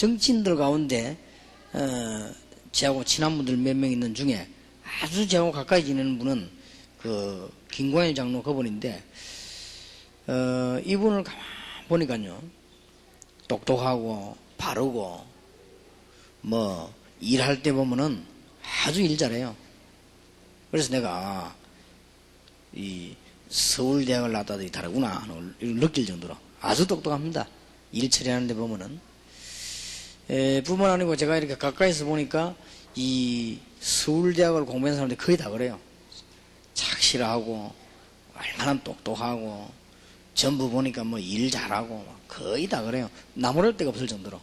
정치인들 가운데 저하고 친한 분들 몇 명 있는 중에 아주 저하고 가까이 지내는 분은 그 김광일 장로 그분인데 이분을 가만 보니까요 똑똑하고 바르고 뭐 일할 때 보면은 아주 일 잘해요. 그래서 내가 이 서울대학을 나왔다더니 다르구나 느낄 정도로 아주 똑똑합니다. 일 처리하는 데 보면은 뿐만 아니고 제가 이렇게 가까이서 보니까 이 서울대학을 공부한 사람들이 거의 다 그래요. 착실하고 얼마나 똑똑하고 전부 보니까 뭐 일 잘하고 거의 다 그래요. 나무랄 데가 없을 정도로.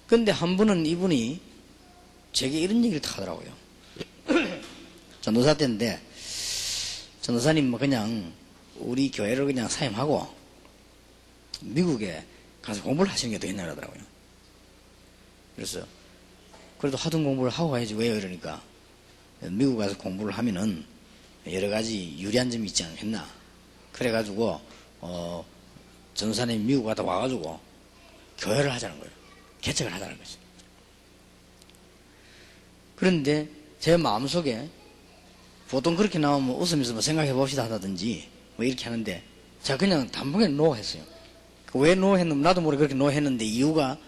근데 한 분은 이분이 제게 이런 얘기를 다 하더라고요. 전도사 때인데 전도사님 뭐 그냥 우리 교회를 그냥 사임하고 미국에 가서 공부를 하시는 게 더 괜찮아 그러더라고요. 그래서 그래도 하던 공부를 하고 가야지 왜요? 이러니까 미국 가서 공부를 하면은 여러 가지 유리한 점이 있지 않겠나. 그래가지고 전도사님 미국 갔다 와가지고 교회를 하자는 거예요. 개척을 하자는 거죠. 그런데 제 마음속에 보통 그렇게 나오면 웃으면서 뭐 생각해 봅시다 하다든지 뭐 이렇게 하는데 제가 그냥 단번에 노 했어요. 왜 노 했는지 나도 모르게 그렇게 노 했는데 이유가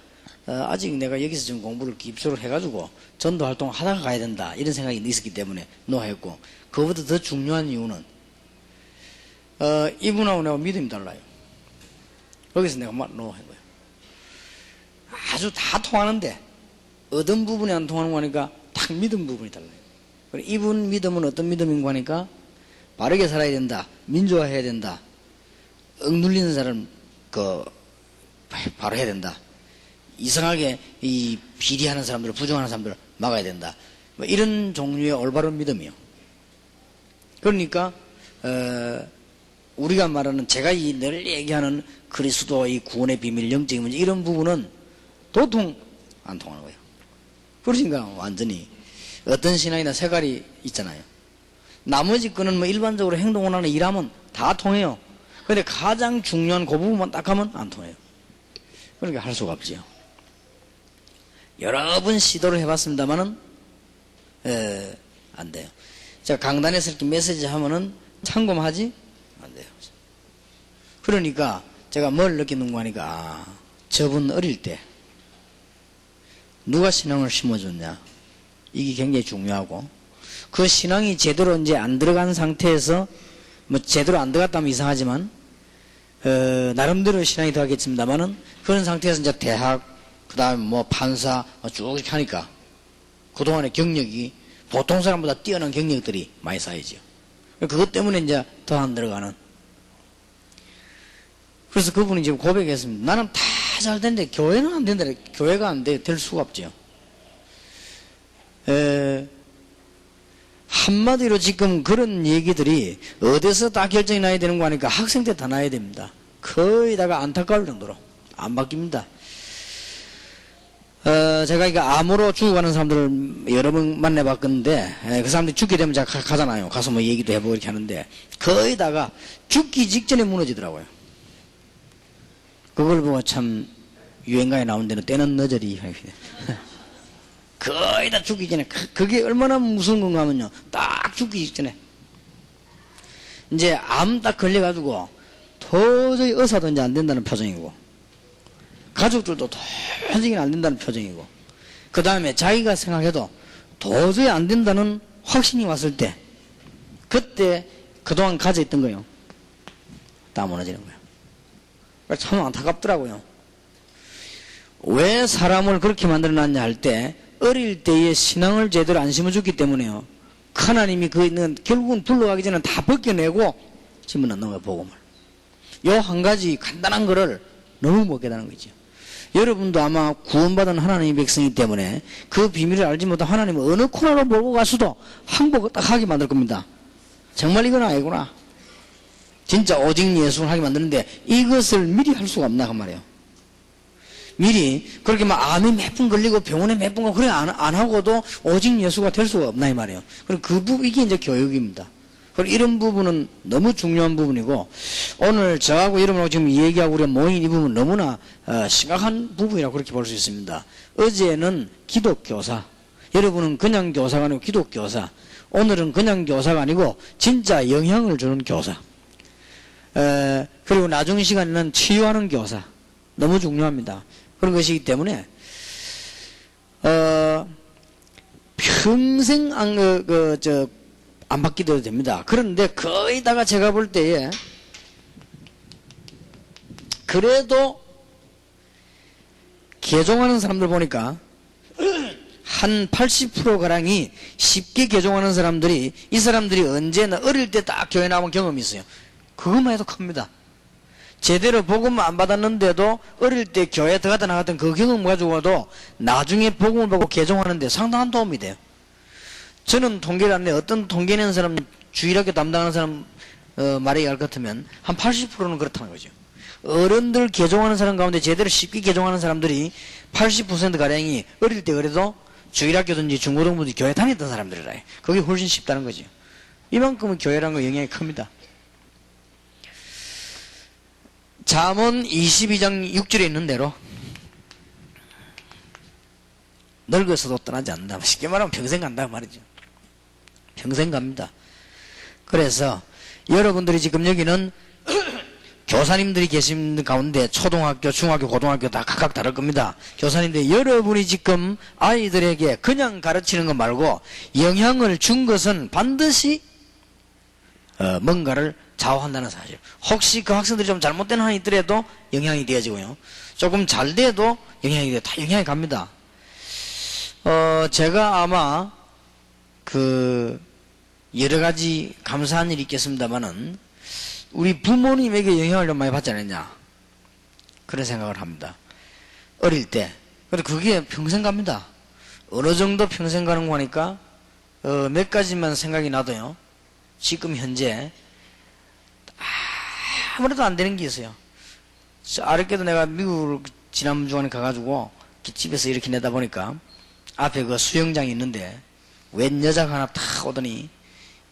아직 내가 여기서 좀 공부를 입소를 해가지고 전도 활동을 하다가 가야 된다 이런 생각이 있었기 때문에 노 했고 그것보다 더 중요한 이유는 이분하고 내가 믿음이 달라요. 거기서 내가 막 노 한 거예요. 아주 다 통하는데 어떤 부분이 안 통하는 거니까 딱 믿음 부분이 달라요. 이분 믿음은 어떤 믿음인 거니까 바르게 살아야 된다, 민주화해야 된다, 억눌리는 사람 바로 해야 된다, 이상하게 이 비리하는 사람들, 부정하는 사람들을 막아야 된다. 뭐 이런 종류의 올바른 믿음이요. 그러니까 우리가 말하는 제가 늘 얘기하는 그리스도의 구원의 비밀, 영적인 문제 이런 부분은 도통 안 통하는 거예요. 그러니까 완전히 어떤 신앙이나 색깔이 있잖아요. 나머지 거는 뭐 일반적으로 행동을 하는 일하면 다 통해요. 그런데 가장 중요한 그 부분만 딱 하면 안 통해요. 그러니까 할 수가 없지요. 여러 번 시도를 해봤습니다만은 안 돼요. 제가 강단에서 이렇게 메시지 하면은 참고하지 안 돼요. 그러니까 제가 뭘 느끼는 거니까 저분 어릴 때 누가 신앙을 심어줬냐 이게 굉장히 중요하고 그 신앙이 제대로 이제 안 들어간 상태에서 뭐 제대로 안 들어갔다면 이상하지만 나름대로 신앙이 들어가겠습니다만은 그런 상태에서 이제 대학 그 다음에 뭐 판사 쭉 이렇게 하니까 그동안의 경력이 보통 사람보다 뛰어난 경력들이 많이 쌓이죠. 그것 때문에 이제 더 안 들어가는. 그래서 그분이 지금 고백했습니다. 나는 다 잘 되는데 교회는 안 된다. 교회가 안 돼. 될 수가 없죠. 한마디로 지금 그런 얘기들이 어디서 다 결정이 나야 되는 거 하니까 학생 때 다 나야 됩니다. 거의 다가 안타까울 정도로 안 바뀝니다. 제가 이거 암으로 죽어가는 사람들을 여러 번 만나봤건데 그 사람들이 죽게 되면 제가 가잖아요. 가서 뭐 얘기도 해보고 이렇게 하는데 거의 다가 죽기 직전에 무너지더라고요. 그걸 보고 참 유행가에 나온 데는 때는 너저리 거의 다 죽기 전에 그게 얼마나 무서운 건가 하면요 딱 죽기 직전에 이제 암 딱 걸려가지고 도저히 의사도 이제 안 된다는 표정이고 가족들도 도저히 안 된다는 표정이고 그 다음에 자기가 생각해도 도저히 안 된다는 확신이 왔을 때 그때 그동안 가져있던 거예요 다 무너지는 거예요. 참 안타깝더라고요. 왜 사람을 그렇게 만들어놨냐 할 때 어릴 때에 신앙을 제대로 안 심어줬기 때문에요. 하나님이 그 있는 결국은 불러가기 전에 다 벗겨내고 집어넣는 거예요. 복음을. 요 한 가지 간단한 거를 너무 못 깨달은 거죠. 여러분도 아마 구원받은 하나님의 백성이기 때문에 그 비밀을 알지 못한 하나님은 어느 코너로 몰고 가서도 항복 딱 하게 만들 겁니다. 정말 이건 아니구나. 진짜 오직 예수를 하게 만드는데 이것을 미리 할 수가 없나 그 말이에요. 미리 그렇게 막 암이 몇 분 걸리고 병원에 몇 분 가고 그래 안 하고도 오직 예수가 될 수가 없나 이 말이에요. 그리고 이게 이제 교육입니다. 그리고 이런 부분은 너무 중요한 부분이고, 오늘 저하고 여러분하고 지금 얘기하고 우리가 모인 이 부분은 너무나 심각한 부분이라고 그렇게 볼 수 있습니다. 어제는 기독교사, 여러분은 그냥 교사가 아니고 기독교사, 오늘은 그냥 교사가 아니고 진짜 영향을 주는 교사, 그리고 나중 시간에는 치유하는 교사, 너무 중요합니다. 그런 것이기 때문에 평생 안 바뀌어도 됩니다. 그런데 거의 다가 제가 볼 때에 그래도 개종하는 사람들 보니까 한 80%가량이 쉽게 개종하는 사람들이, 이 사람들이 언제나 어릴 때 딱 교회 나온 경험이 있어요. 그것만 해도 큽니다. 제대로 복음을 안 받았는데도 어릴 때 교회 들어갔다 나갔던 그 경험 가지고도 나중에 복음을 받고 개종하는데 상당한 도움이 돼요. 저는 통계를 안 내요. 어떤 통계 내는 사람, 주일학교 담당하는 사람 말에 의할 것 같으면 한 80%는 그렇다는 거죠. 어른들 개종하는 사람 가운데 제대로 쉽게 개종하는 사람들이 80%가량이 어릴 때 그래도 주일학교든지 중고등부든지 교회 다녔던 사람들이라 해요. 그게 훨씬 쉽다는 거죠. 이만큼은 교회라는 거 영향이 큽니다. 잠언 22장 6절에 있는 대로 늙어서도 떠나지 않는다. 쉽게 말하면 평생 간다 말이죠. 평생 갑니다. 그래서 여러분들이 지금 여기는 교사님들이 계신 가운데 초등학교, 중학교, 고등학교 다 각각 다를 겁니다. 교사님들, 여러분이 지금 아이들에게 그냥 가르치는 것 말고 영향을 준 것은 반드시 뭔가를 좌우한다는 사실. 혹시 그 학생들이 좀 잘못된 한이 있더라도 영향이 되어지고요. 조금 잘 돼도 영향이 돼요. 다 영향이 갑니다. 제가 아마 여러 가지 감사한 일이 있겠습니다만은 우리 부모님에게 영향을 좀 많이 받지 않았냐, 그런 생각을 합니다. 어릴 때. 근데 그게 평생 갑니다. 어느 정도 평생 가는 거니까 몇 가지만 생각이 나도요, 지금 현재 아무래도 안 되는 게 있어요. 아랫게도 내가 미국을 지난 주간에 가가지고 집에서 이렇게 내다 보니까 앞에 그 수영장이 있는데 웬 여자가 하나 탁 오더니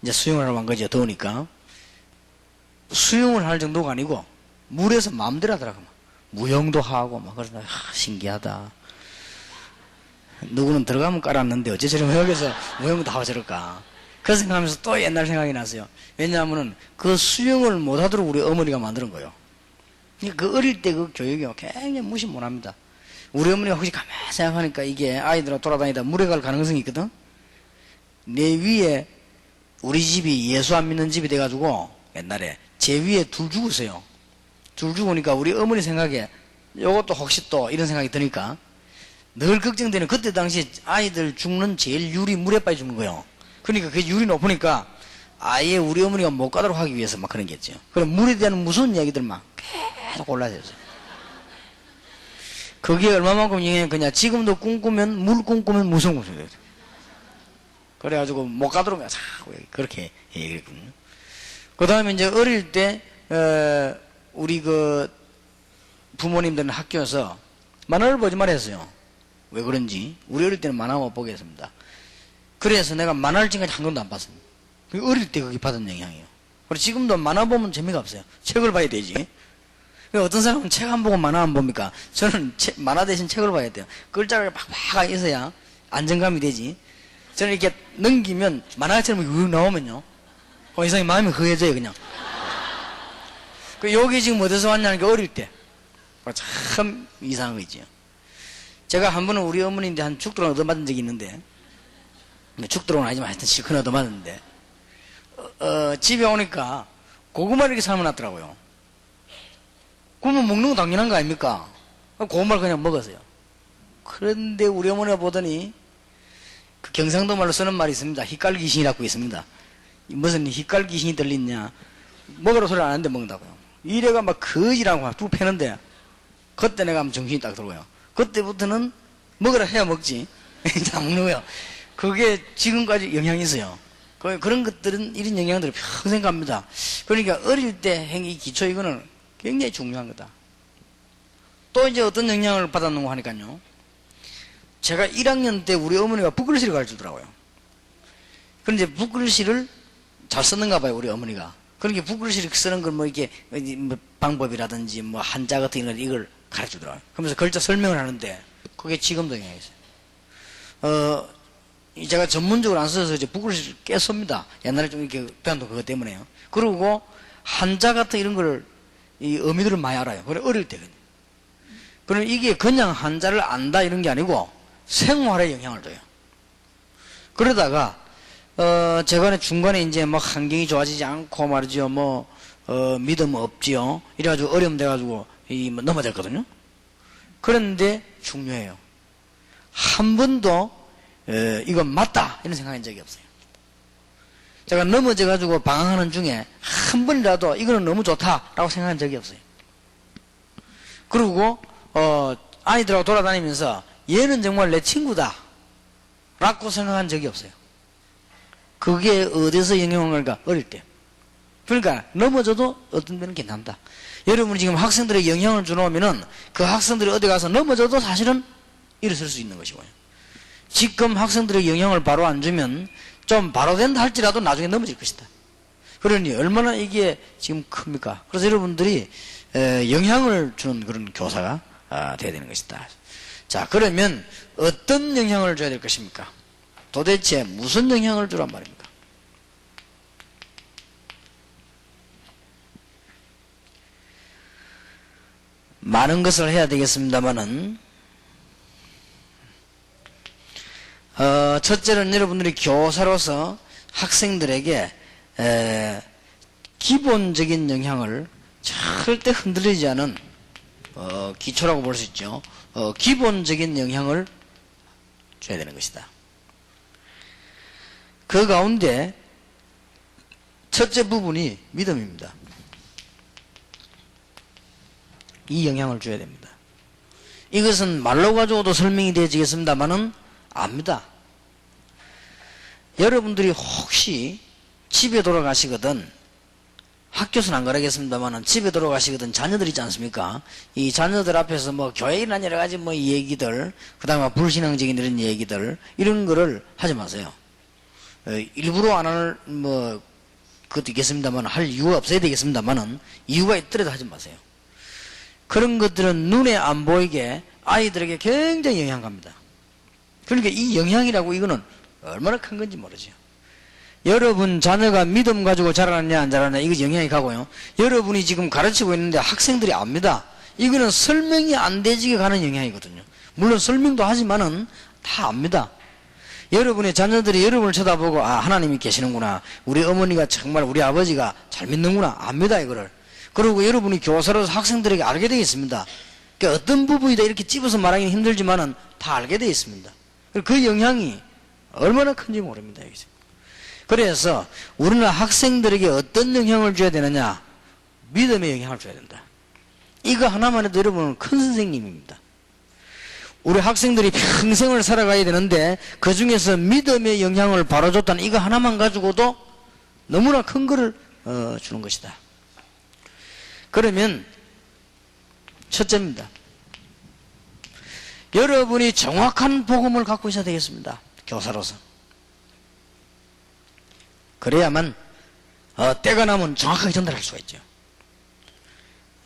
이제 수영을 하러 간 거죠. 더우니까. 수영을 할 정도가 아니고 물에서 마음대로 하더라고요. 무용도 하고 막. 그래서 신기하다. 누구는 들어가면 깔았는데 어째 저런 여기서 무용도 하고 저럴까. 그 생각하면서 또 옛날 생각이 났어요. 왜냐하면은 그 수영을 못하도록 우리 어머니가 만드는 거예요. 그 어릴 때 그 교육이 굉장히 무시 못합니다. 우리 어머니가 혹시 가만히 생각하니까 이게 아이들하고 돌아다니다 물에 갈 가능성이 있거든. 내 위에 우리 집이 예수 안 믿는 집이 돼가지고 옛날에 제 위에 둘 죽었어요. 둘 죽으니까 우리 어머니 생각에 요것도 혹시 또 이런 생각이 드니까 늘 걱정되는, 그때 당시 아이들 죽는 제일 율이 물에 빠져 죽는 거예요. 그러니까 그 율이 높으니까 아예 우리 어머니가 못 가도록 하기 위해서 막 그런 게 있죠. 그럼 물에 대한 무서운 이야기들 막 계속 올라왔어요. 그게 얼마만큼 영향이 크냐. 지금도 꿈꾸면, 물 꿈꾸면 무서운 거예요. 그래가지고 못 가도록 자꾸 그렇게 얘기했거든요. 그 다음에 이제 어릴 때 우리 그 부모님들은 학교에서 만화를 보지 말았어요. 왜 그런지. 우리 어릴 때는 만화 못 보게 했습니다. 그래서 내가 만화를 지금까지 한 번도 안 봤습니다. 어릴 때 그게 받은 영향이에요. 그리고 지금도 만화 보면 재미가 없어요. 책을 봐야 되지. 어떤 사람은 책 안 보고 만화 안 봅니까? 저는 만화 대신 책을 봐야 돼요. 글자를 팍팍 있어야 안정감이 되지. 저는 이렇게 넘기면 만화처럼 육 나오면요, 이상하게 마음이 허해져요 그냥. 여기 지금 어디서 왔냐는 게 어릴 때 참 이상한 거 있죠. 제가 한 번은 우리 어머니한테 한 죽도록 얻어맞은 적이 있는데, 죽도록은 아니지만 하여튼 실컷 얻어맞았는데, 집에 오니까 고구마를 이렇게 삶아놨더라고요. 그러면 먹는 거 당연한 거 아닙니까? 고구마를 그냥 먹었어요. 그런데 우리 어머니가 보더니 그 경상도 말로 쓰는 말이 있습니다. 희깔 귀신이라고 있습니다. 무슨 희깔 귀신이 들리냐, 먹으라 소리 안 하는데 먹는다고요. 이래가 막 거지라고 막 뚝 패는데, 그때 내가 한번 정신이 딱 들어요. 그때부터는 먹으라 해야 먹지. 다 먹는 거예요. 그게 지금까지 영향이 있어요. 그런 것들은, 이런 영향들이 평생 갑니다. 그러니까 어릴 때 행위 기초, 이거는 굉장히 중요한 거다. 또 이제 어떤 영향을 받았는가 하니까요, 제가 1학년 때 우리 어머니가 붓글씨를 가르쳐 주더라고요. 그런데 붓글씨를 잘 썼는가 봐요, 우리 어머니가. 그렇게 북글씨를 쓰는 걸 뭐 이렇게 뭐 방법이라든지 뭐 한자 같은 이걸 가르쳐 주더라고요. 그러면서 글자 설명을 하는데 그게 지금도 영향이 있어요. 제가 전문적으로 안 써서 이제 북글씨를 꽤 씁니다. 옛날에 좀 이렇게 배운 그것 때문에요. 그리고 한자 같은 이런 걸 이 의미들을 많이 알아요. 그래 어릴 때. 그럼 이게 그냥 한자를 안다 이런 게 아니고 생활에 영향을 줘요. 그러다가 제가 중간에 이제 뭐 환경이 좋아지지 않고 말이죠. 믿음 없지요. 이래가지고 어려움 돼가지고 뭐 넘어졌거든요. 그런데 중요해요. 한 번도 이건 맞다 이런 생각한 적이 없어요. 제가 넘어져가지고 방황하는 중에 한 번이라도 이거는 너무 좋다라고 생각한 적이 없어요. 그리고 아이들하고 돌아다니면서 얘는 정말 내 친구다 라고 생각한 적이 없어요. 그게 어디서 영향을 받을까? 어릴 때. 그러니까 넘어져도 어떤 데는 괜찮다. 여러분이 지금 학생들에게 영향을 주놓으면은 그 학생들이 어디 가서 넘어져도 사실은 일어설 수 있는 것이고요. 지금 학생들에게 영향을 바로 안 주면 좀 바로 된다 할지라도 나중에 넘어질 것이다. 그러니 얼마나 이게 지금 큽니까? 그래서 여러분들이 영향을 주는 그런 교사가 돼야 되는 것이다. 자, 그러면 어떤 영향을 줘야 될 것입니까? 도대체 무슨 영향을 주란 말입니까? 많은 것을 해야 되겠습니다만은 첫째는 여러분들이 교사로서 학생들에게 기본적인 영향을 절대 흔들리지 않은 기초라고 볼 수 있죠. 기본적인 영향을 줘야 되는 것이다. 그 가운데 첫째 부분이 믿음입니다. 이 영향을 줘야 됩니다. 이것은 말로 가지고도 설명이 되어지겠습니다만은 압니다. 여러분들이 혹시 집에 돌아가시거든, 학교에서는 안 그러겠습니다만은 집에 돌아가시거든 자녀들 있지 않습니까? 이 자녀들 앞에서 뭐 교회에 일어난 여러 가지 뭐 얘기들, 그 다음에 불신앙적인 이런 얘기들, 이런 거를 하지 마세요. 일부러 안 할 뭐 그것도 있겠습니다만 할 이유가 없어야 되겠습니다만은 이유가 있더라도 하지 마세요. 그런 것들은 눈에 안 보이게 아이들에게 굉장히 영향 갑니다. 그러니까 이 영향이라고 이거는 얼마나 큰 건지 모르죠. 여러분 자녀가 믿음 가지고 자라느냐 안 자라느냐 이거 영향이 가고요. 여러분이 지금 가르치고 있는데 학생들이 압니다. 이거는 설명이 안 되지게 가는 영향이거든요. 물론 설명도 하지만은 다 압니다. 여러분의 자녀들이 여러분을 쳐다보고 하나님이 계시는구나, 우리 어머니가 정말 우리 아버지가 잘 믿는구나 압니다 이거를. 그리고 여러분이 교사로서 학생들에게 알게 되어 있습니다. 그러니까 어떤 부분이다 이렇게 찝어서 말하기는 힘들지만은 다 알게 되어 있습니다. 그 영향이 얼마나 큰지 모릅니다. 여기서. 그래서 우리는 학생들에게 어떤 영향을 줘야 되느냐? 믿음의 영향을 줘야 된다. 이거 하나만 해도 여러분은 큰 선생님입니다. 우리 학생들이 평생을 살아가야 되는데 그 중에서 믿음의 영향을 바로 줬다는 이거 하나만 가지고도 너무나 큰 거를 주는 것이다. 그러면 첫째입니다. 여러분이 정확한 복음을 갖고 있어야 되겠습니다. 교사로서. 그래야만 때가 나면 정확하게 전달할 수가 있죠.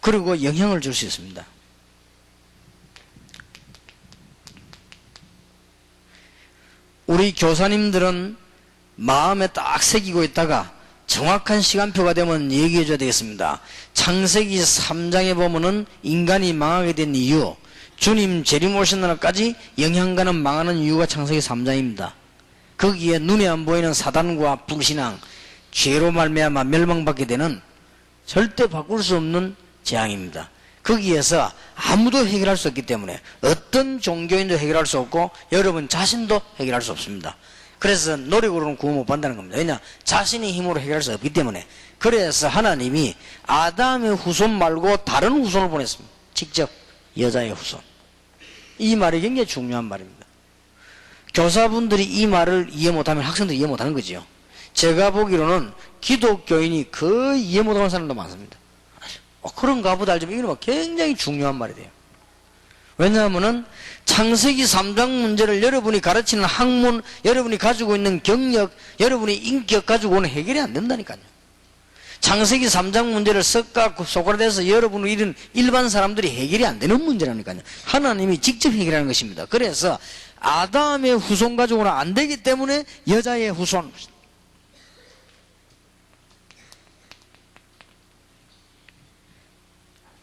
그리고 영향을 줄 수 있습니다. 우리 교사님들은 마음에 딱 새기고 있다가 정확한 시간표가 되면 얘기해 줘야 되겠습니다. 창세기 3장에 보면은 인간이 망하게 된 이유, 주님 재림 오신 날까지 영향가는 망하는 이유가 창세기 3장입니다. 거기에 눈에 안 보이는 사단과 불신앙, 죄로 말미암아 멸망받게 되는 절대 바꿀 수 없는 재앙입니다. 거기에서 아무도 해결할 수 없기 때문에 어떤 종교인도 해결할 수 없고 여러분 자신도 해결할 수 없습니다. 그래서 노력으로는 구원 못 받는다는 겁니다. 왜냐? 자신의 힘으로 해결할 수 없기 때문에. 그래서 하나님이 아담의 후손 말고 다른 후손을 보냈습니다. 직접 여자의 후손. 이 말이 굉장히 중요한 말입니다. 교사분들이 이 말을 이해 못하면 학생들이 이해 못하는 거지요. 제가 보기로는 기독교인이 거의 이해 못하는 사람도 많습니다. 그런가 보다 알지만 이건 굉장히 중요한 말이 돼요. 왜냐하면은 창세기 3장 문제를 여러분이 가르치는 학문, 여러분이 가지고 있는 경력, 여러분이 인격 가지고는 해결이 안 된다니까요. 창세기 3장 문제를 소크라테스 여러분을 이런 일반 사람들이 해결이 안 되는 문제라니까요. 하나님이 직접 해결하는 것입니다. 그래서 아담의 후손 가지고는 안 되기 때문에 여자의 후손.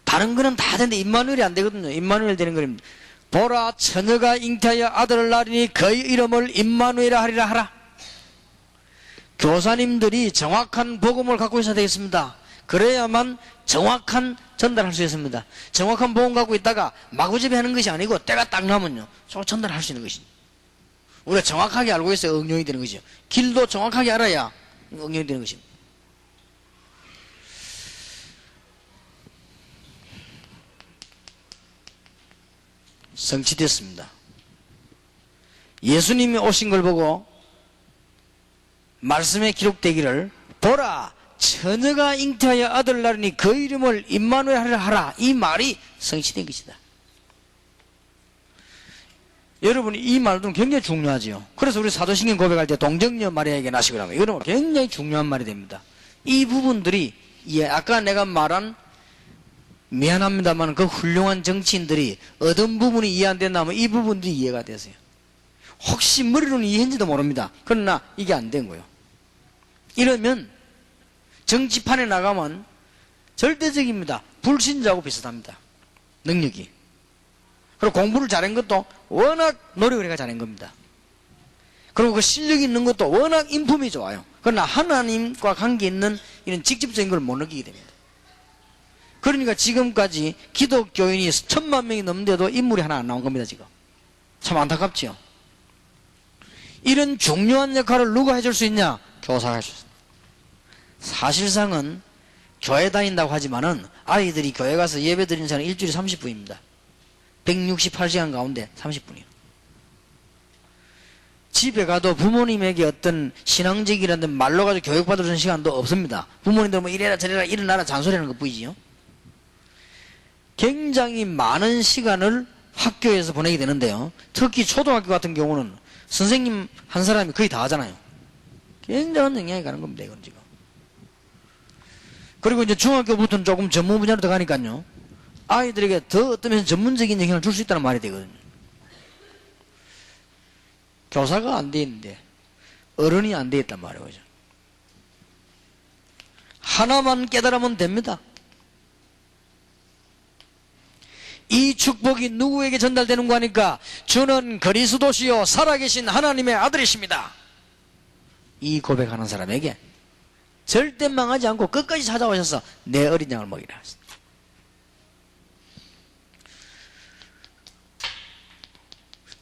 다른 거는 다 되는데 임마누엘이 안 되거든요. 임마누엘 되는 거입니다. 보라, 처녀가 잉태하여 아들을 낳으니 그의 이름을 임마누엘이라 하리라 하라. 교사님들이 정확한 복음을 갖고 있어야 되겠습니다. 그래야만 정확한 전달할 수 있습니다. 정확한 복음 갖고 있다가 마구잡이 하는 것이 아니고 때가 딱 나면요 전달할 수 있는 것입니다. 우리가 정확하게 알고 있어야 응용이 되는 것이죠. 길도 정확하게 알아야 응용이 되는 것입니다. 성취됐습니다. 예수님이 오신 걸 보고 말씀에 기록되기를 보라, 처녀가 잉태하여 아들을 낳으니 그 이름을 임마누엘 하라. 이 말이 성취된 것이다. 여러분, 이 말도 굉장히 중요하죠. 그래서 우리 사도신경 고백할 때 동정녀 마리아에게 나시고라면 이거는 굉장히 중요한 말이 됩니다. 이 부분들이 아까 내가 말한 미안합니다만 그 훌륭한 정치인들이 어떤 부분이 이해 안 된다면 이 부분들이 이해가 되세요. 혹시 머리로는 이해했는지도 모릅니다. 그러나 이게 안 된 거예요. 이러면 정치판에 나가면 절대적입니다. 불신자하고 비슷합니다. 능력이. 그리고 공부를 잘한 것도 워낙 노력을 해가 잘한 겁니다. 그리고 그 실력이 있는 것도 워낙 인품이 좋아요. 그러나 하나님과 관계 있는 이런 직접적인 걸 못 느끼게 됩니다. 그러니까 지금까지 기독교인이 1000만 명이 넘는데도 인물이 하나 안 나온 겁니다. 지금 참 안타깝지요. 이런 중요한 역할을 누가 해줄 수 있냐? 교사가 해줄 수 있습니다. 사실상은 교회 다닌다고 하지만은 아이들이 교회 가서 예배 드리는 시간은 일주일에 30분입니다 168시간 가운데 30분이요 집에 가도 부모님에게 어떤 신앙적이라는 말로 가지고 교육받을 시간도 없습니다. 부모님들 뭐 이래라 저래라 일어나라 잔소리하는 것 뿐이지요. 굉장히 많은 시간을 학교에서 보내게 되는데요. 특히 초등학교 같은 경우는 선생님 한 사람이 거의 다 하잖아요. 굉장한 영향이 가는 겁니다. 이건 지금. 그리고 이제 중학교부터는 조금 전문 분야로 들어가니까요. 아이들에게 더 어떤 면에서 전문적인 영향을 줄 수 있다는 말이 되거든요. 교사가 안 돼 있는데 어른이 안 돼 있단 말이에요. 하나만 깨달으면 됩니다. 이 축복이 누구에게 전달되는 거 하니까 주는 그리스도시요 살아계신 하나님의 아들이십니다. 이 고백하는 사람에게 절대 망하지 않고 끝까지 찾아오셔서 내 어린 양을 먹이라.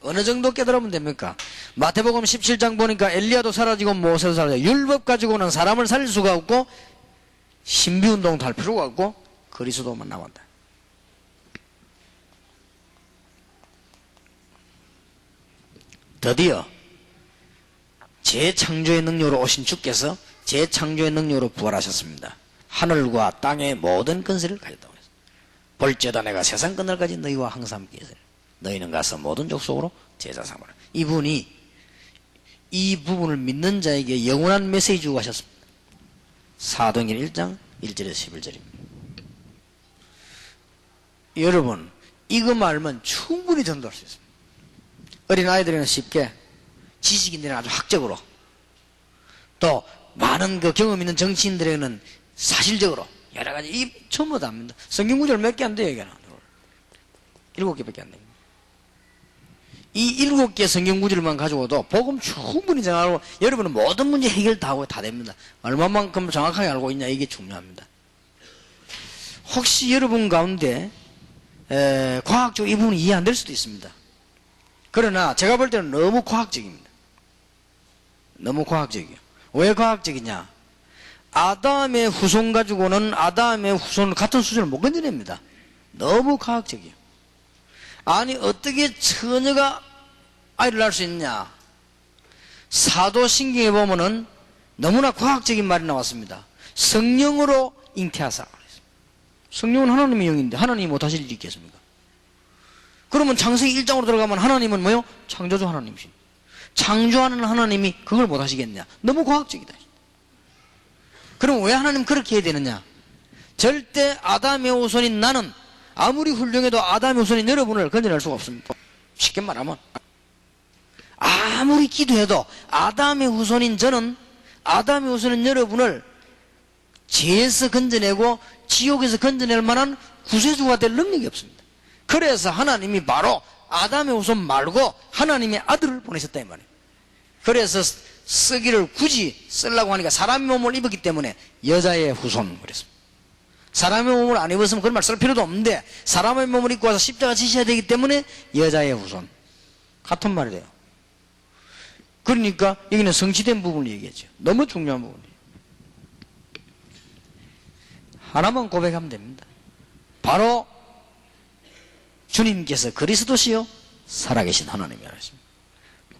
어느 정도 깨달으면 됩니까? 마태복음 17장 보니까 엘리야도 사라지고 모세도 사라지고 율법 가지고는 사람을 살릴 수가 없고 신비운동도 할 필요가 없고 그리스도만 남았다. 드디어 재창조의 능력으로 오신 주께서 재창조의 능력으로 부활하셨습니다. 하늘과 땅의 모든 권세를 가졌다고 했습니다. 볼지어다 내가 세상 끝날까지 너희와 항상 함께 있으리라. 너희는 가서 모든 족속으로 제자 삼으라. 이분이 이 부분을 믿는 자에게 영원한 메시지 주고 하셨습니다. 사도행전 1장 1절에서 11절입니다. 여러분 이거 알면 충분히 전도할 수 있습니다. 어린아이들에게는 쉽게, 지식인들은 아주 학적으로, 또 많은 그 경험 있는 정치인들에게는 사실적으로 여러 가지 이 전부 다 합니다. 성경 구절 몇 개 안 돼요. 이게는 7개밖에 안 됩니다. 이 7개 성경 구절만 가지고도 복음 충분히 정하고 여러분은 모든 문제 해결 다 하고 다 됩니다. 얼마만큼 정확하게 알고 있냐 이게 중요합니다. 혹시 여러분 가운데 과학적으로 이 부분이 이해 안 될 수도 있습니다. 그러나 제가 볼 때는 너무 과학적입니다. 너무 과학적이에요. 왜 과학적이냐? 아담의 후손 가지고는 아담의 후손 같은 수준을 못 건드립니다. 너무 과학적이에요. 아니 어떻게 처녀가 아이를 낳을 수 있느냐? 사도신경에 보면은 너무나 과학적인 말이 나왔습니다. 성령으로 잉태하사. 성령은 하나님의 영인데 하나님이 못하실 일이 있겠습니까? 그러면 창세기 1장으로 들어가면 하나님은 뭐요? 창조주 하나님이신. 창조하는 하나님이 그걸 못 하시겠냐? 너무 과학적이다. 그럼 왜 하나님 그렇게 해야 되느냐? 절대 아담의 후손인 나는 아무리 훌륭해도 아담의 후손인 여러분을 건져낼 수가 없습니다. 쉽게 말하면 아무리 기도해도 아담의 후손인 저는, 아담의 후손인 여러분을 죄에서 건져내고 지옥에서 건져낼 만한 구세주가 될 능력이 없습니다. 그래서 하나님이 바로 아담의 후손 말고 하나님의 아들을 보내셨다 이 말이에요. 그래서 쓰기를 굳이 쓰려고 하니까 사람의 몸을 입었기 때문에 여자의 후손 그랬습니다. 사람의 몸을 안 입었으면 그런 말 쓸 필요도 없는데 사람의 몸을 입고 와서 십자가 지셔야 되기 때문에 여자의 후손. 같은 말이 돼요. 그러니까 여기는 성취된 부분을 얘기했죠. 너무 중요한 부분이에요. 하나만 고백하면 됩니다. 바로 주님께서 그리스도시요 살아계신 하나님이라 했습니다.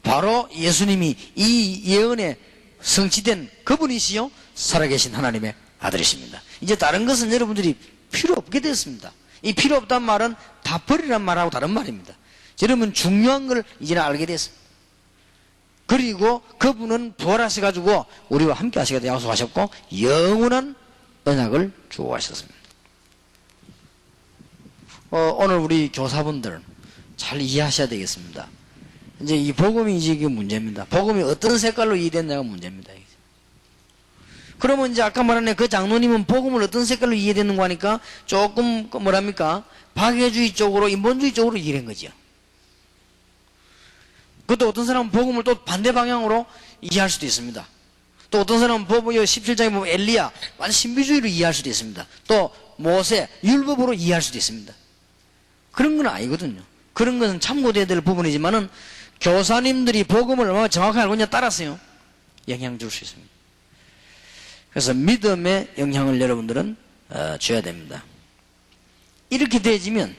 바로 예수님이 이 예언에 성취된 그분이시요 살아계신 하나님의 아들이십니다. 이제 다른 것은 여러분들이 필요 없게 됐습니다. 이 필요 없단 말은 다 버리란 말하고 다른 말입니다. 여러분 중요한 걸 이제는 알게 됐습니다. 그리고 그분은 부활하셔가지고 우리와 함께 하시겠다 약속하셨고 영원한 언약을 주고 하셨습니다. 오늘 우리 교사분들 잘 이해하셔야 되겠습니다. 이제 이 복음이 이게 문제입니다. 복음이 어떤 색깔로 이해됐냐가 문제입니다. 그러면 이제 아까 말한 그 장로님은 복음을 어떤 색깔로 이해됐는가 하니까 조금 뭐랍니까? 박애주의 쪽으로 인본주의 쪽으로 이해한 거죠. 그것도 어떤 사람은 복음을 또 반대 방향으로 이해할 수도 있습니다. 또 어떤 사람은 복음 17장에 보면 엘리야 완전 신비주의로 이해할 수도 있습니다. 또 모세 율법으로 이해할 수도 있습니다. 그런 건 아니거든요. 그런 것은 참고돼야 될 부분이지만은 교사님들이 복음을 얼마나 정확하게 알고 있냐에 따라서요 영향 줄 수 있습니다. 그래서 믿음의 영향을 여러분들은 줘야 됩니다. 이렇게 되어지면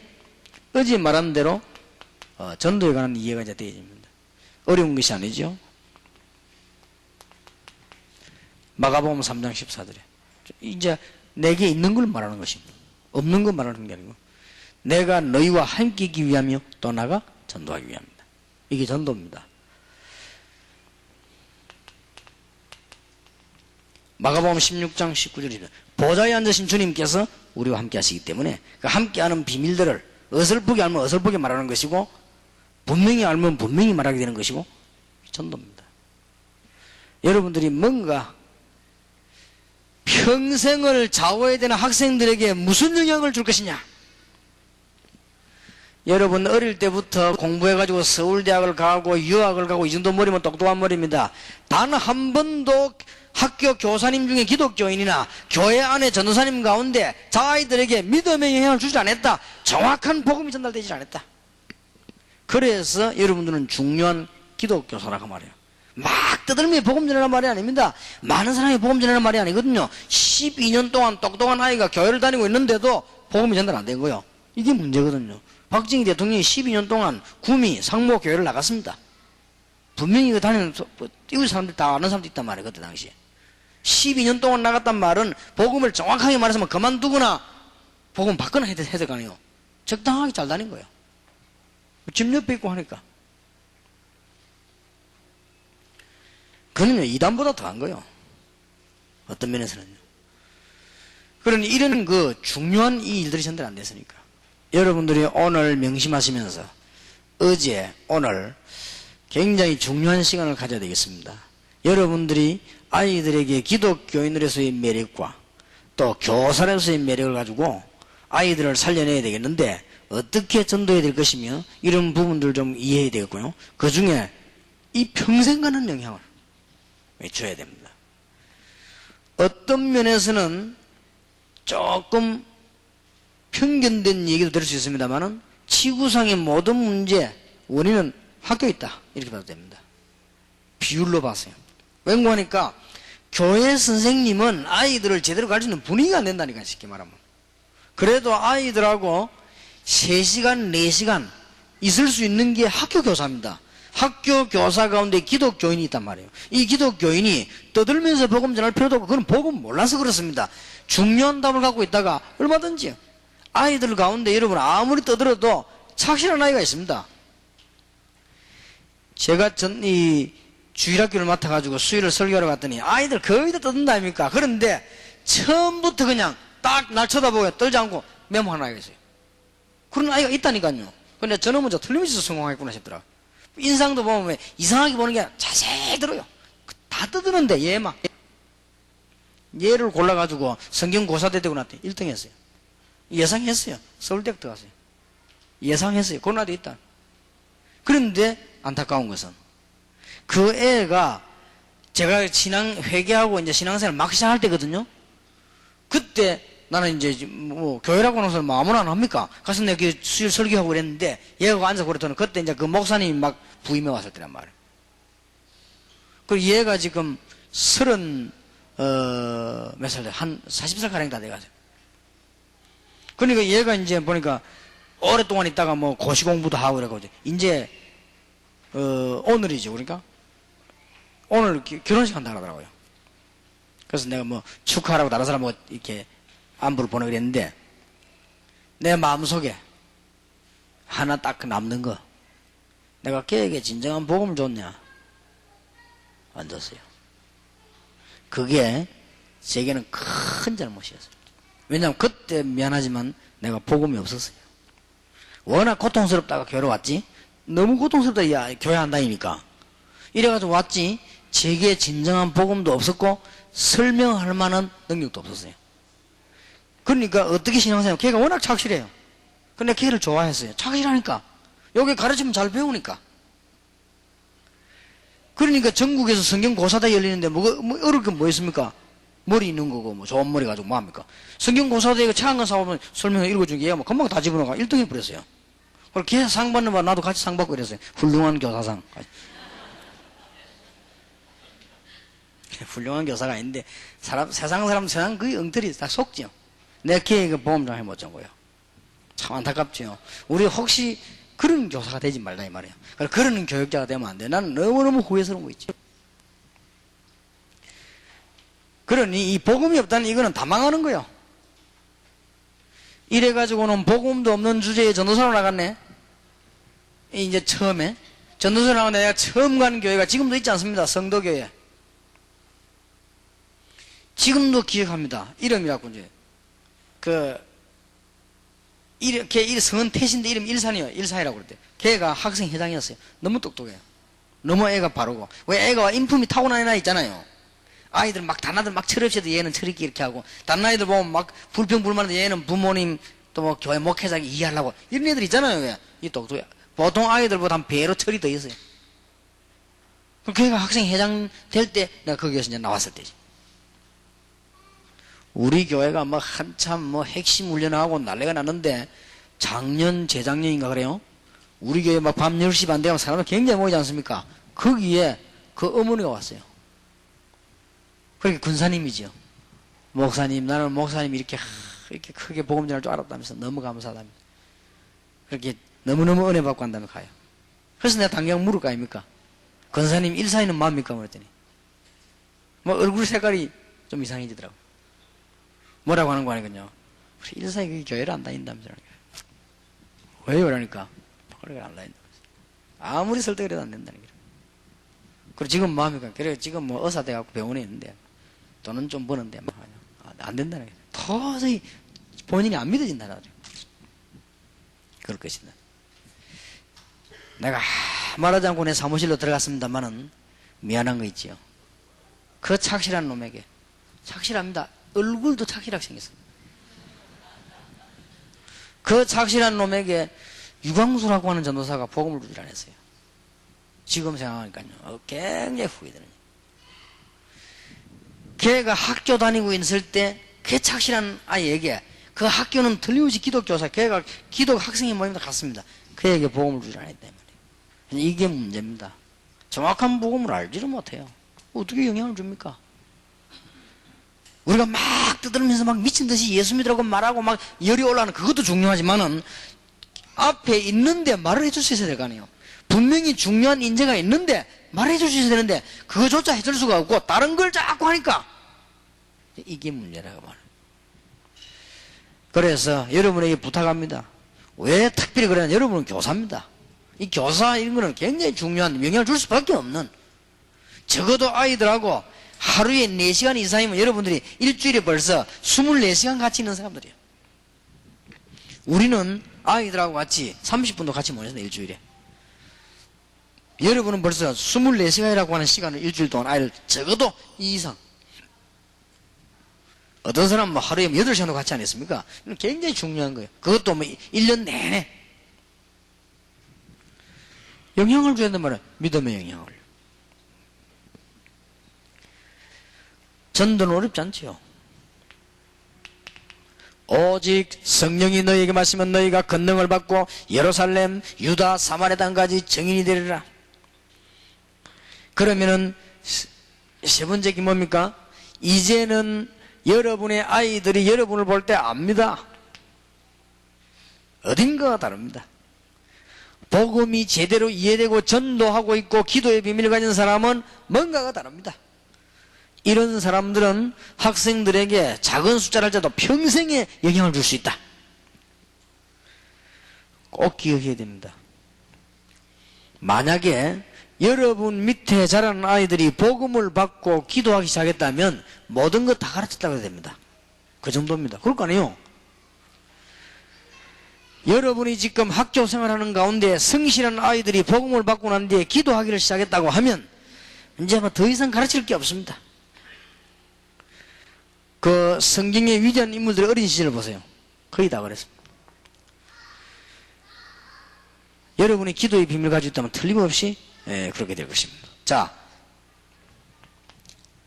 어제 말한 대로 전도에 관한 이해가 이제 되어집니다. 어려운 것이 아니죠. 마가복음 3장 14절에 이제 내게 있는 걸 말하는 것입니다. 없는 걸 말하는 게 아니고 내가 너희와 함께 있기 위하며 또 나가 전도하기 위함이다. 이게 전도입니다. 마가복음 16장 19절입니다. 보좌에 앉으신 주님께서 우리와 함께 하시기 때문에 그 함께하는 비밀들을 어설프게 알면 어설프게 말하는 것이고 분명히 알면 분명히 말하게 되는 것이고 전도입니다. 여러분들이 뭔가 평생을 좌우해야 되는 학생들에게 무슨 영향을 줄 것이냐? 여러분 어릴 때부터 공부해가지고 서울대학을 가고 유학을 가고 이 정도 머리면 똑똑한 머리입니다. 단 한 번도 학교 교사님 중에 기독교인이나 교회 안에 전도사님 가운데 자아이들에게 믿음의 영향을 주지 않았다. 정확한 복음이 전달되지 않았다. 그래서 여러분들은 중요한 기독교사라고 말해요. 막 떠들며 복음 전하는 말이 아닙니다. 많은 사람이 복음 전하는 말이 아니거든요. 12년 동안 똑똑한 아이가 교회를 다니고 있는데도 복음이 전달 안 된 거예요. 이게 문제거든요. 박정희 대통령이 12년 동안 구미, 상모 교회를 나갔습니다. 분명히 그 다니는 띄우는 사람들 다 아는 사람도 있단 말이에요. 그때 당시에 12년 동안 나갔단 말은 복음을 정확하게 말해서 그만두거나 복음 받거나 해석하네요. 적당하게 잘 다닌 거예요. 집 옆에 있고 하니까. 그는요 이단보다 더한 거예요. 어떤 면에서는요. 그러니 이런 그 중요한 이 일들이 전달 안 됐으니까 여러분들이 오늘 명심하시면서 어제 오늘 굉장히 중요한 시간을 가져야 되겠습니다. 여러분들이 아이들에게 기독교인으로서의 매력과 또 교사로서의 매력을 가지고 아이들을 살려내야 되겠는데 어떻게 전도해야 될 것이며 이런 부분들 좀 이해해야 되겠고요. 그 중에 이 평생 가는 영향을 줘야 됩니다. 어떤 면에서는 조금 편견된 얘기도 될 수 있습니다만은 지구상의 모든 문제 원인은 학교에 있다 이렇게 봐도 됩니다. 비율로 봤어요. 왠고 하니까 교회 선생님은 아이들을 제대로 가르치는 분위기가 안 된다니까 쉽게 말하면. 그래도 아이들하고 3시간 4시간 있을 수 있는 게 학교 교사입니다. 학교 교사 가운데 기독교인이 있단 말이에요. 이 기독교인이 떠들면서 복음 전할 필요도 없고 그건 복음 몰라서 그렇습니다. 중요한 답을 갖고 있다가 얼마든지 아이들 가운데 여러분 아무리 떠들어도 착실한 아이가 있습니다. 제가 이 주일학교를 맡아가지고 수요일을 설교하러 갔더니 아이들 거의 다 떠든다 아닙니까? 그런데 처음부터 그냥 딱 날 쳐다보고 떨지 않고 메모하는 아이가 있어요. 그런 아이가 있다니까요. 근데 저는 먼저 틀림없이 성공하겠구나 싶더라. 인상도 보면 이상하게 보는 게 자세히 들어요. 다 떠드는데 얘만. 얘를 골라가지고 성경고사대 되고 났더니 1등 했어요. 예상했어요. 서울대학 들어갔어요. 예상했어요. 고나도 있다. 그런데 안타까운 것은 그 애가 제가 회개하고 이제 신앙생활 막 시작할 때거든요. 그때 나는 이제 뭐 교회라고 하는 사람 아무나 안 합니까? 가서 내가 수요일 설교하고 그랬는데 얘가 앉아서 그랬더니 그때 이제 그 목사님이 막 부임해 왔을 때란 말이에요. 그리고 얘가 지금 몇 살 돼? 한 40살 가량 다 돼가지고. 그러니까 얘가 이제 보니까 오랫동안 있다가 뭐 고시 공부도 하고 그래가지고 이제 오늘이죠. 그러니까 오늘 결혼식 한다 그러더라고요. 그래서 내가 뭐 축하하라고 다른 사람하고 이렇게 안부를 보내고 그랬는데 내 마음속에 하나 딱 남는 거, 내가 걔에게 진정한 복음을 줬냐? 안 줬어요. 그게 제게는 큰 잘못이었어요. 왜냐하면 그때 미안하지만 내가 복음이 없었어요. 워낙 고통스럽다가 교회로 왔지. 너무 고통스럽다. 야, 교회 안 다니니까 이래가지고 왔지. 제게 진정한 복음도 없었고 설명할 만한 능력도 없었어요. 그러니까 어떻게 신앙생활, 걔가 워낙 착실해요. 근데 걔를 좋아했어요. 착실하니까. 여기 가르치면 잘 배우니까. 그러니까 전국에서 성경 고사대 열리는데 뭐 어려울 게 뭐 있습니까? 머리 있는 거고 뭐 좋은 머리 가지고 뭐 합니까? 성경 고사대에 책한 권 사오면 설명을 읽어준 게 얘가 뭐 금방 다 집어넣어가 1등 해버렸어요. 그래서 걔 상 받는 거 나도 같이 상 받고 이랬어요. 훌륭한 교사상. 훌륭한 교사가 있는데 세상 거의 엉터리 다 속지요. 내 걔 보험 좀 해못 준 거예요. 참 안타깝죠. 우리 혹시 그런 교사가 되지 말라 이 말이에요. 그러는 교육자가 되면 안 돼. 나는 너무너무 후회스러운 거 있지. 그러니 이 복음이 없다는 이거는 다 망하는 거예요. 이래가지고는 복음도 없는 주제에 전도사로 나갔네. 이제 처음에 전도사로 나갔는데 내가 처음 가는 교회가 지금도 있지 않습니다. 성도교회. 지금도 기억합니다. 이름이라고 이제 걔 성은 태신데 이름 일산이요. 일산이라고 그랬대. 걔가 학생 회장이었어요. 너무 똑똑해요. 너무 애가 바르고. 왜 애가 인품이 타고난 애나 있잖아요. 아이들 막 단아들 막 철없이도 얘는 철있게 이렇게 하고, 다른 아이들 보면 막 불평불만한데 얘는 부모님 또 뭐 교회 목회자에게 이해하려고, 이런 애들 있잖아요. 왜? 이 똑똑해. 보통 아이들보다 한 배로 철이 더 있어요. 그럼 걔가 학생 회장 될 때 내가 거기에서 이제 나왔을 때지. 우리 교회가 뭐 한참 뭐 핵심 훈련하고 난리가 났는데 작년 재작년인가 그래요. 우리 교회 막 밤 10시 반 되면 사람이 굉장히 모이지 않습니까? 거기에 그 어머니가 왔어요. 그러니까 군사님이지요. 목사님, 나는 목사님이 이렇게 크게 복음 전할 줄 알았다면서 너무 감사하다면서 그렇게 너무너무 은혜 받고 한다며 가요. 그래서 내가 당장 물을 거 아닙니까? 권사님 일사이는 뭡니까? 그랬더니 뭐 얼굴 색깔이 좀 이상해지더라고. 뭐라고 하는 거 아니거든요. 일사이 그 교회를 안 다닌다면서. 왜요? 그러니까 그래 안 다닌다면서. 아무리 설득해도 안 된다는 거예요. 그리고 지금 뭐합니까? 그래 지금 뭐 의사 돼갖고 병원에 있는데 돈은 좀 버는데 막 안 된다는 거예요. 도저히 본인이 안 믿어진다는 거죠. 그럴 것이다. 내가 말하지 않고 내 사무실로 들어갔습니다만은 미안한 거 있지요. 그 착실한 놈에게 착실합니다. 얼굴도 착실하게 생겼어요. 그 착실한 놈에게 유광수라고 하는 전도사가 복음을 주질 않았어요. 지금 생각하니까요. 굉장히 후회되는. 걔가 학교 다니고 있을 때 그 착실한 아이에게 그 학교는 틀림없이 기독교사, 걔가 기독 학생이 모임도 갔습니다. 그에게 복음을 주질 않았단 말이에요. 이게 문제입니다. 정확한 복음을 알지를 못해요. 어떻게 영향을 줍니까? 우리가 막 떠들면서 막 미친 듯이 예수 믿으라고 말하고 막 열이 올라오는 그것도 중요하지만은 앞에 있는데 말을 해줄 수 있어야 될 거 아니에요. 분명히 중요한 인재가 있는데 말해줄 수 있어야 되는데 그거조차 해줄 수가 없고 다른 걸 자꾸 하니까 이게 문제라고 말해요. 그래서 여러분에게 부탁합니다. 왜 특별히 그러냐? 여러분은 교사입니다. 이 교사 이런 거는 굉장히 중요한 영향을 줄 수밖에 없는, 적어도 아이들하고 하루에 4시간 이상이면 여러분들이 일주일에 벌써 24시간 같이 있는 사람들이에요. 우리는 아이들하고 같이 30분도 같이 못 있어요, 일주일에. 여러분은 벌써 24시간이라고 하는 시간을 일주일 동안 아이를 적어도 2 이상. 어떤 사람은 뭐 하루에 8시간도 같이 안 했습니까? 이건 굉장히 중요한 거예요. 그것도 뭐 1년 내내. 영향을 줘야 된단 말이에요. 믿음의 영향을. 전도는 어렵지 않지요. 오직 성령이 너희에게 마시면 너희가 권능을 받고 예루살렘, 유다, 사마리아 땅까지 증인이 되리라. 그러면은 세 번째 게 뭡니까? 이제는 여러분의 아이들이 여러분을 볼 때 압니다. 어딘가가 다릅니다. 복음이 제대로 이해되고 전도하고 있고 기도의 비밀을 가진 사람은 뭔가가 다릅니다. 이런 사람들은 학생들에게 작은 숫자를 할지라도 평생에 영향을 줄 수 있다. 꼭 기억해야 됩니다. 만약에 여러분 밑에 자라는 아이들이 복음을 받고 기도하기 시작했다면 모든 것 다 가르쳤다고 해야 됩니다. 그 정도입니다. 그럴 거 아니에요. 여러분이 지금 학교 생활하는 가운데 성실한 아이들이 복음을 받고 난 뒤에 기도하기를 시작했다고 하면 이제 뭐 더 이상 가르칠 게 없습니다. 그 성경의 위대한 인물들의 어린 시절을 보세요. 거의 다 그랬습니다. 여러분이 기도의 비밀을 가지고 있다면 틀림없이 그렇게 될 것입니다. 자,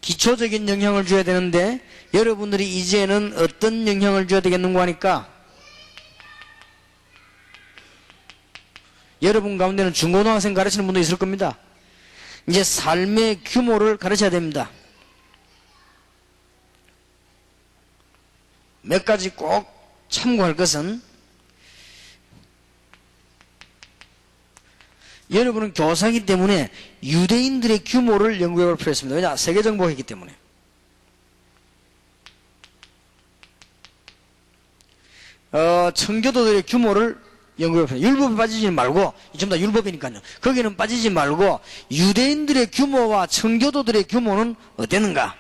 기초적인 영향을 줘야 되는데 여러분들이 이제는 어떤 영향을 줘야 되겠는가 하니까 여러분 가운데는 중고등학생 가르치는 분도 있을 겁니다. 이제 삶의 규모를 가르쳐야 됩니다. 몇 가지 꼭 참고할 것은, 여러분은 교사이기 때문에 유대인들의 규모를 연구해 볼 필요가 있습니다. 왜냐? 세계 정복했기 때문에. 청교도들의 규모를 연구해 볼 필요가 있습니다. 율법에 빠지지 말고, 전부 다 율법이니까요. 거기는 빠지지 말고 유대인들의 규모와 청교도들의 규모는 어땠는가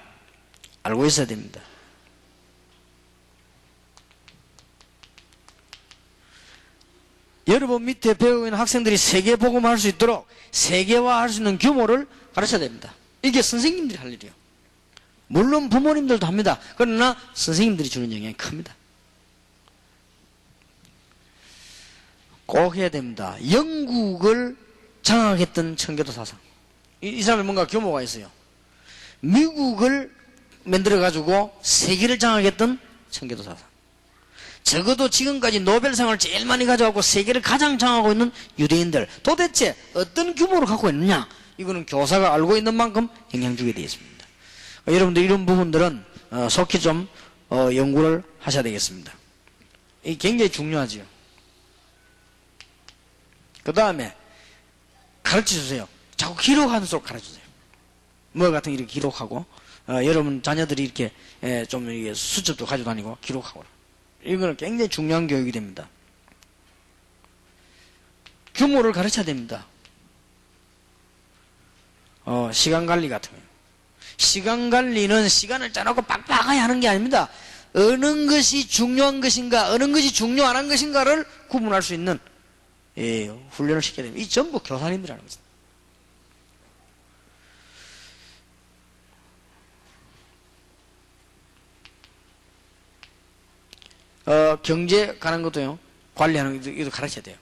알고 있어야 됩니다. 여러분 밑에 배우고 있는 학생들이 세계복음할 수 있도록 세계화할 수 있는 규모를 가르쳐야 됩니다. 이게 선생님들이 할 일이에요. 물론 부모님들도 합니다. 그러나 선생님들이 주는 영향이 큽니다. 꼭 해야 됩니다. 영국을 장악했던 청교도 사상. 이 사람이 뭔가 규모가 있어요. 미국을 만들어가지고 세계를 장악했던 청교도 사상. 적어도 지금까지 노벨상을 제일 많이 가져가고 세계를 가장 장악하고 있는 유대인들, 도대체 어떤 규모를 갖고 있느냐, 이거는 교사가 알고 있는 만큼 영향 주게 되어 있습니다. 여러분들 이런 부분들은 속히 좀 연구를 하셔야 되겠습니다. 이게 굉장히 중요하지요. 그 다음에 가르쳐주세요. 자꾸 기록하면서 가르쳐주세요. 뭐 같은 거 이렇게 기록하고, 여러분 자녀들이 이렇게 좀 이렇게 수첩도 가지고 다니고 기록하고, 이거는 굉장히 중요한 교육이 됩니다. 규모를 가르쳐야 됩니다. 시간 관리 같은 거예요. 시간 관리는 시간을 짜놓고 빡빡하게 하는 게 아닙니다. 어느 것이 중요한 것인가, 어느 것이 중요 안 한 것인가를 구분할 수 있는 훈련을 시켜야 됩니다. 이 전부 교사님들이 하는 것입니다. 경제 가는 것도요, 관리하는 것도 가르쳐야 돼요.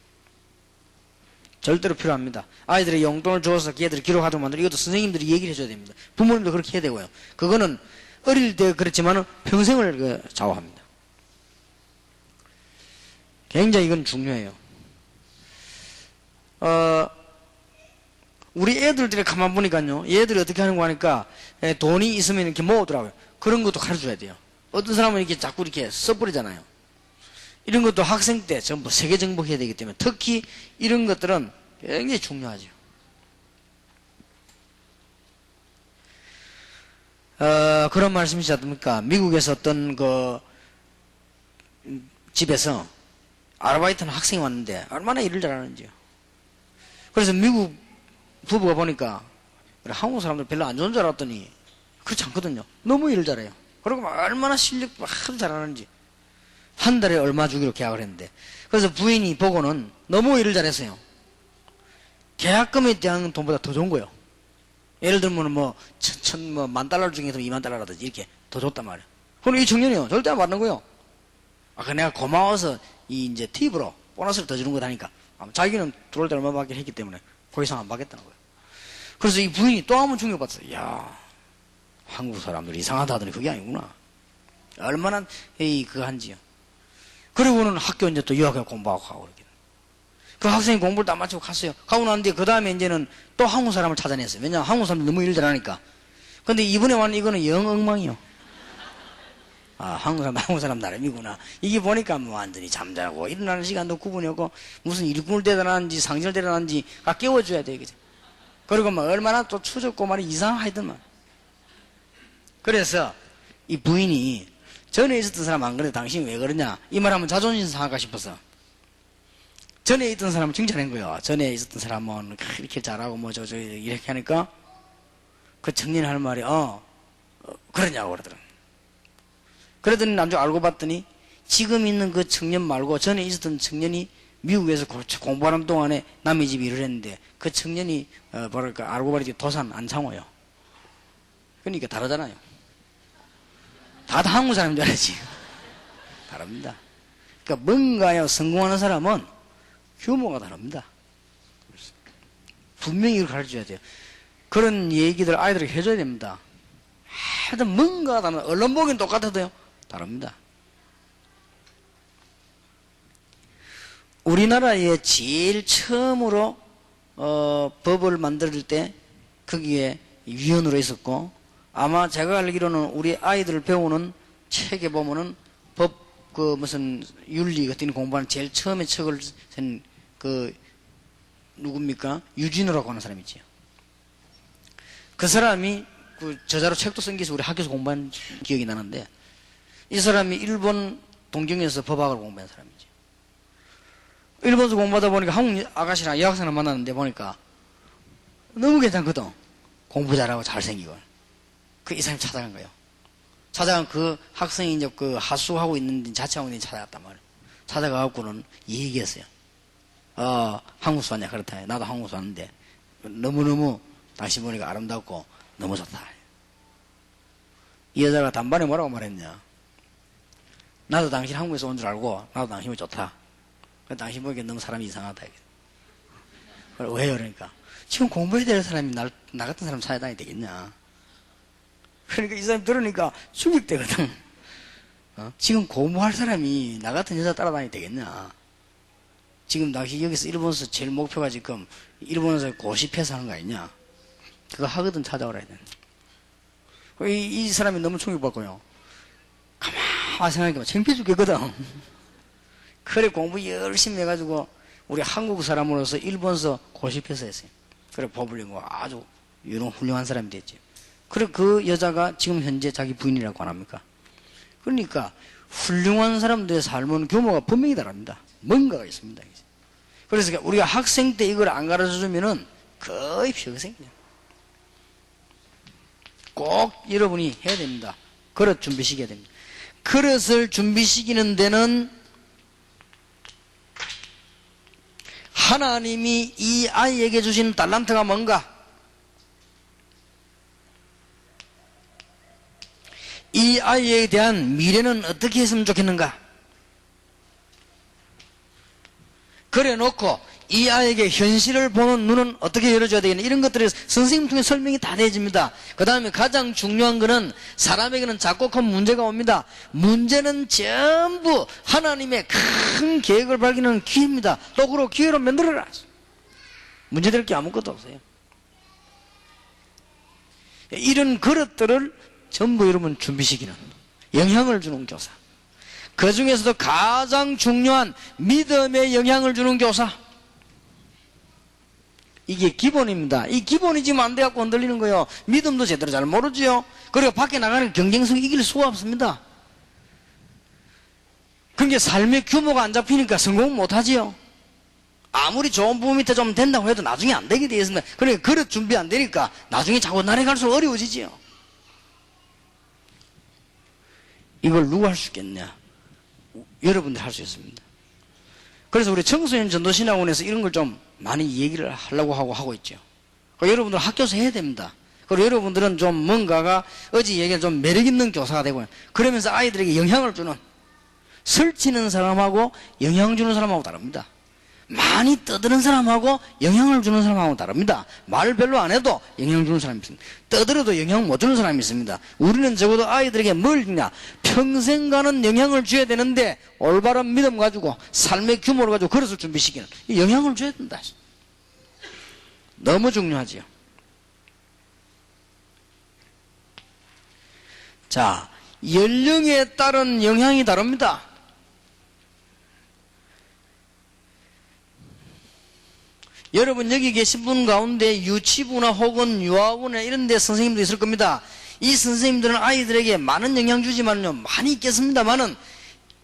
절대로 필요합니다. 아이들의 용돈을 줘서 걔들이 기록하도록 만들어, 이것도 선생님들이 얘기를 해줘야 됩니다. 부모님도 그렇게 해야 되고요. 그거는 어릴 때 그렇지만은 평생을 좌우합니다. 굉장히 이건 중요해요. 우리 애들들이 가만 보니까요, 얘들이 어떻게 하는 거 하니까 돈이 있으면 이렇게 모으더라고요. 그런 것도 가르쳐야 돼요. 어떤 사람은 이렇게 자꾸 이렇게 써버리잖아요. 이런 것도 학생 때 전부 세계 정복해야 되기 때문에 특히 이런 것들은 굉장히 중요하죠. 그런 말씀이지 않습니까? 미국에서 어떤 집에서 아르바이트는 학생이 왔는데 얼마나 일을 잘하는지요. 그래서 미국 부부가 보니까 한국 사람들 별로 안 좋은 줄 알았더니 그렇지 않거든요. 너무 일을 잘해요. 그리고 막 얼마나 실력 아주 잘하는지. 한 달에 얼마 주기로 계약을 했는데, 그래서 부인이 보고는 너무 일을 잘했어요. 계약금에 대한 돈보다 더 좋은 거예요. 예를 들면 뭐 $1000 중에서 $20,000라든지 이렇게 더 줬단 말이에요. 그럼 이 청년이요 절대 안 받는 거예요. 아, 내가 고마워서 이 이제 팁으로 보너스를 더 주는 거다니까. 자기는 들어올 때 얼마 받긴 했기 때문에 그 이상 안 받겠다는 거예요. 그래서 이 부인이 또 한 번 충격받았어요. 야, 한국 사람들이 이상하다 하더니 그게 아니구나. 얼마나 그거 한지요. 그리고는 학교 이제 또 유학에 공부하고 가고 그렇게. 그 학생이 공부를 다 마치고 갔어요. 가고 나는데 그 다음에 이제는 또 한국 사람을 찾아냈어요. 왜냐하면 한국 사람들 너무 일 잘하니까. 근데 이번에 왔는 이거는 영 엉망이요. 아, 한국 사람 나름이구나. 이게 보니까 뭐 완전히 잠자고 일어나는 시간도 구분이 없고 무슨 일꾼을 대단한지 상징을 대단한지 다 깨워줘야 돼. 그죠? 그리고 막 얼마나 또 추적고 말이 이상하더만. 그래서 이 부인이 전에 있었던 사람 안 그래도 당신이 왜 그러냐 이 말하면 자존심 상할까 싶어서 전에 있던 사람은 칭찬한 거예요. 전에 있었던 사람은 이렇게 잘하고 뭐 저 이렇게 하니까 그 청년이 할 말이 그러냐고 그러더라고요. 그러더니 나중에 알고 봤더니 지금 있는 그 청년 말고 전에 있었던 청년이 미국에서 공부하는 동안에 남의 집에 일을 했는데 그 청년이 뭐랄까 알고 보니 도산 안창호요. 그러니까 다르잖아요. 다 한국 사람인 줄 알았지. 다릅니다. 그러니까 뭔가요 성공하는 사람은 규모가 다릅니다. 분명히 이걸 가르쳐줘야 돼요. 그런 얘기들 아이들에게 해줘야 됩니다. 하여튼 뭔가 다릅니다. 언론 보기는 똑같아도요 다릅니다. 우리나라에 제일 처음으로 법을 만들 때 거기에 위원으로 있었고 아마 제가 알기로는 우리 아이들을 배우는 책에 보면은 법 그 무슨 윤리 같은 공부하는 제일 처음에 책을 쓴 그 누굽니까? 유진우라고 하는 사람이 있지요. 그 사람이 그 저자로 책도 쓴 게 있어 우리 학교에서 공부한 기억이 나는데 이 사람이 일본 동경에서 법학을 공부한 사람이지. 일본에서 공부하다 보니까 한국 아가씨랑 여학생을 만났는데 보니까 너무 괜찮거든. 공부 잘하고 잘생기고. 그 이 사람이 찾아간 거예요. 찾아간 그 학생이 이제 그 하수하고 있는 자취하고 있는 찾아갔단 말이에요. 찾아가갖고는 얘기했어요. 한국에서 왔냐 그렇다. 나도 한국에서 왔는데 너무너무 당신 보니까 아름답고 너무 좋다. 이 여자가 단번에 뭐라고 말했냐. 나도 당신 한국에서 온 줄 알고 나도 당신이 좋다. 당신 보기엔 너무 사람이 이상하다. 왜요? 그러니까 지금 공부해야 될 사람이 나 같은 사람 찾아다녀야 되겠냐. 그러니까 이 사람이 들으니까 충격되거든. 지금 공부할 사람이 나 같은 여자 따라다녀야 되겠냐. 지금 당신 여기서 일본에서 제일 목표가 지금 일본에서 고시패스 하는 거 아니냐. 그거 하거든 찾아오라 해야 돼. 이 사람이 너무 충격받고요. 가만히 생각해보면 창피해 죽겠거든. 그래 공부 열심히 해가지고 우리 한국 사람으로서 일본에서 고시패스 했어요. 그래 법을 연구하고 아주 훌륭한 사람이 됐지. 그래 그 여자가 지금 현재 자기 부인이라고 안 합니까? 그러니까 훌륭한 사람들의 삶은 규모가 분명히 다릅니다. 뭔가가 있습니다. 그래서 우리가 학생 때 이걸 안 가르쳐주면은 거의 평생이에요. 꼭 여러분이 해야 됩니다. 그릇 준비시켜야 됩니다. 그릇을 준비시키는 데는 하나님이 이 아이에게 주신 달란트가 뭔가, 이 아이에 대한 미래는 어떻게 했으면 좋겠는가, 그래 놓고 이 아이에게 현실을 보는 눈은 어떻게 열어줘야 되겠냐, 이런 것들을 선생님 통해 설명이 다 되어집니다. 그 다음에 가장 중요한 거는 사람에게는 작고 큰 문제가 옵니다. 문제는 전부 하나님의 큰 계획을 발견하는 기회입니다. 또 그로 기회로 만들어라. 문제될 게 아무것도 없어요. 이런 그릇들을 전부 여러분 준비시키는, 영향을 주는 교사, 그 중에서도 가장 중요한 믿음에 영향을 주는 교사, 이게 기본입니다. 이 기본이 지금 안 돼갖고 흔들리는 거예요. 믿음도 제대로 잘 모르지요. 그리고 밖에 나가는 경쟁성이 이길 수가 없습니다. 그게 삶의 규모가 안 잡히니까 성공 못하지요. 아무리 좋은 부모 밑에 좀 된다고 해도 나중에 안 되게 되어 있습니다. 그러니까 그릇 준비 안 되니까 나중에 자꾸 날이 갈수록 어려워지지요. 이걸 누가 할 수 있겠냐? 여러분들 할 수 있습니다. 그래서 우리 청소년 전도신학원에서 이런 걸 좀 많이 얘기를 하려고 하고 있죠. 여러분들 학교에서 해야 됩니다. 그리고 여러분들은 좀 뭔가가 어제 얘기한 좀 매력있는 교사가 되고, 그러면서 아이들에게 영향을 주는, 설치는 사람하고 영향 주는 사람하고 다릅니다. 많이 떠드는 사람하고 영향을 주는 사람하고 다릅니다. 말 별로 안 해도 영향 주는 사람이 있습니다. 떠들어도 영향 못 주는 사람이 있습니다. 우리는 적어도 아이들에게 뭘 주냐? 평생 가는 영향을 줘야 되는데, 올바른 믿음 가지고 삶의 규모를 가지고 그릇을 준비시키는 영향을 줘야 된다. 너무 중요하지요. 자, 연령에 따른 영향이 다릅니다. 여러분 여기 계신 분 가운데 유치부나 혹은 유아원이나 이런 데 선생님도 있을 겁니다. 이 선생님들은 아이들에게 많은 영향 주지만요, 많이 있겠습니다만은,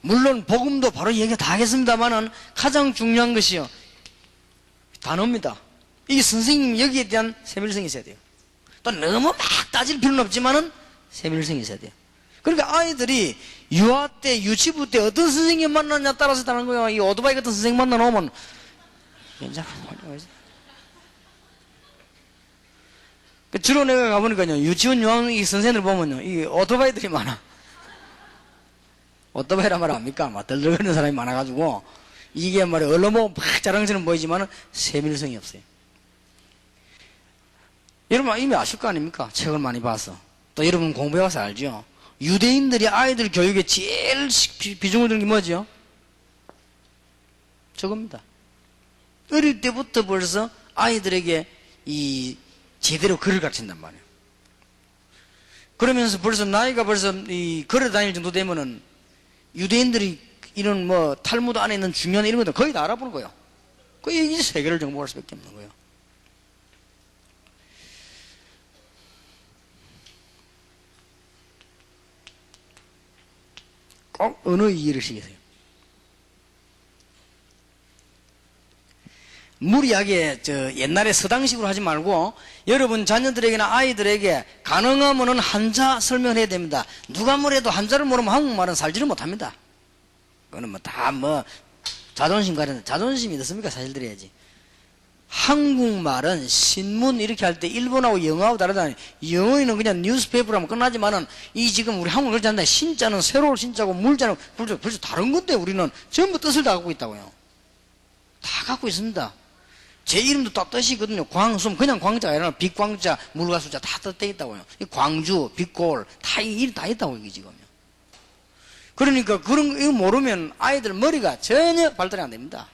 물론 복음도 바로 얘기 다 하겠습니다만은, 가장 중요한 것이요, 단어입니다. 이 선생님 여기에 대한 세밀성이 있어야 돼요. 또 너무 막 따질 필요는 없지만은 세밀성이 있어야 돼요. 그러니까 아이들이 유아 때, 유치부 때 어떤 선생님 만나느냐 따라서 다른 거예요. 이 오토바이 같은 선생님 만나놓으면 괜찮아. 주로 내가 가보니까요, 유치원 유아원 이 선생님들 보면요, 이 오토바이들이 많아. 오토바이란 말 압니까? 막 들들거리는 사람이 많아가지고, 이게 말이야, 언론 보면 막 자랑스러워 보이지만은 세밀성이 없어요. 여러분 이미 아실 거 아닙니까? 책을 많이 봐서. 또 여러분 공부해와서 알죠? 유대인들이 아이들 교육에 제일 비중을 두는 게 뭐죠? 저겁니다. 어릴 때부터 벌써 아이들에게 이 제대로 글을 가르친단 말이에요. 그러면서 벌써 나이가 벌써 이 걸어 다닐 정도 되면은 유대인들이 이런 뭐 탈무드 안에 있는 중요한 이런 것들 거의 다 알아보는 거예요. 거의 이 세계를 정복할 수밖에 없는 거예요. 꼭 언어 이해를 시키세요. 무리하게 옛날에 서당식으로 하지 말고 여러분 자녀들에게나 아이들에게 가능하면은 한자 설명을 해야 됩니다. 누가 뭐래도 한자를 모르면 한국말은 살지를 못합니다. 그거는 뭐 다 뭐 자존심 가려는, 자존심이 있습니까? 사실들이야지. 한국말은 신문 이렇게 할 때 일본하고 영어하고 다르다. 영어에는 그냥 뉴스페이퍼로 하면 끝나지만은, 이 지금 우리 한국어 글자 한다. 신자는 세로울 신자고 물자는 벌써 다른 건데, 우리는 전부 뜻을 다 갖고 있다고요. 다 갖고 있습니다. 제 이름도 다 뜻이거든요. 광수, 그냥 광자가 아니라 빛광자, 물과수자 다 뜻돼 있다고요. 광주, 빛골, 다 이 다 있다고, 이게 지금요. 그러니까 그런 거 이거 모르면 아이들 머리가 전혀 발달이 안 됩니다.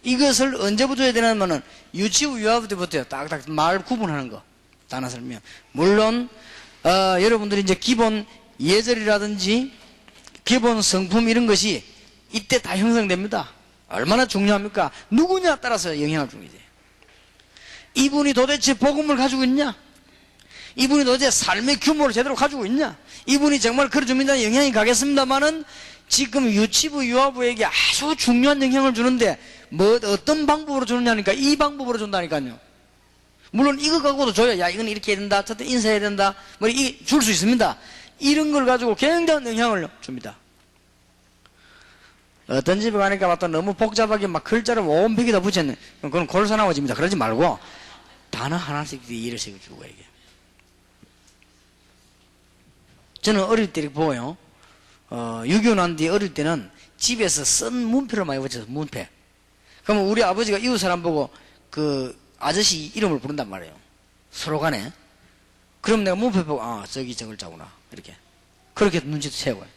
이것을 언제부터 해야 되냐면은 유치부 유아부 때부터요. 딱딱 말 구분하는 거. 단어 설명. 물론 여러분들이 이제 기본 예절이라든지 기본 성품 이런 것이 이때 다 형성됩니다. 얼마나 중요합니까? 누구냐 따라서 영향을 주게 돼요. 이분이 도대체 복음을 가지고 있냐? 이분이 도대체 삶의 규모를 제대로 가지고 있냐? 이분이 정말 그런 주민들한테 영향이 가겠습니다만은, 지금 유치부 유아부에게 아주 중요한 영향을 주는데 뭐 어떤 방법으로 주느냐니까, 이 방법으로 준다니까요. 물론 이거 갖고도 줘야, 야 이건 이렇게 해야 된다, 저때 인사해야 된다, 뭐 이 줄 수 있습니다. 이런 걸 가지고 굉장한 영향을 줍니다. 어떤 집에 가니까 막 또 너무 복잡하게 막 글자를 원팩에다 붙였네. 그건 골사나워집니다. 그러지 말고 단어 하나씩 이해를 시켜주고 이게. 저는 어릴 때 이렇게 보고요. 6.25 난 뒤에 어릴 때는 집에서 쓴 문패를 많이 붙였어요. 문패. 그러면 우리 아버지가 이웃 사람 보고 그 아저씨 이름을 부른단 말이에요. 서로 간에. 그럼 내가 문패 보고, 아, 저기 저 글자구나. 이렇게. 그렇게 눈치도 채워요.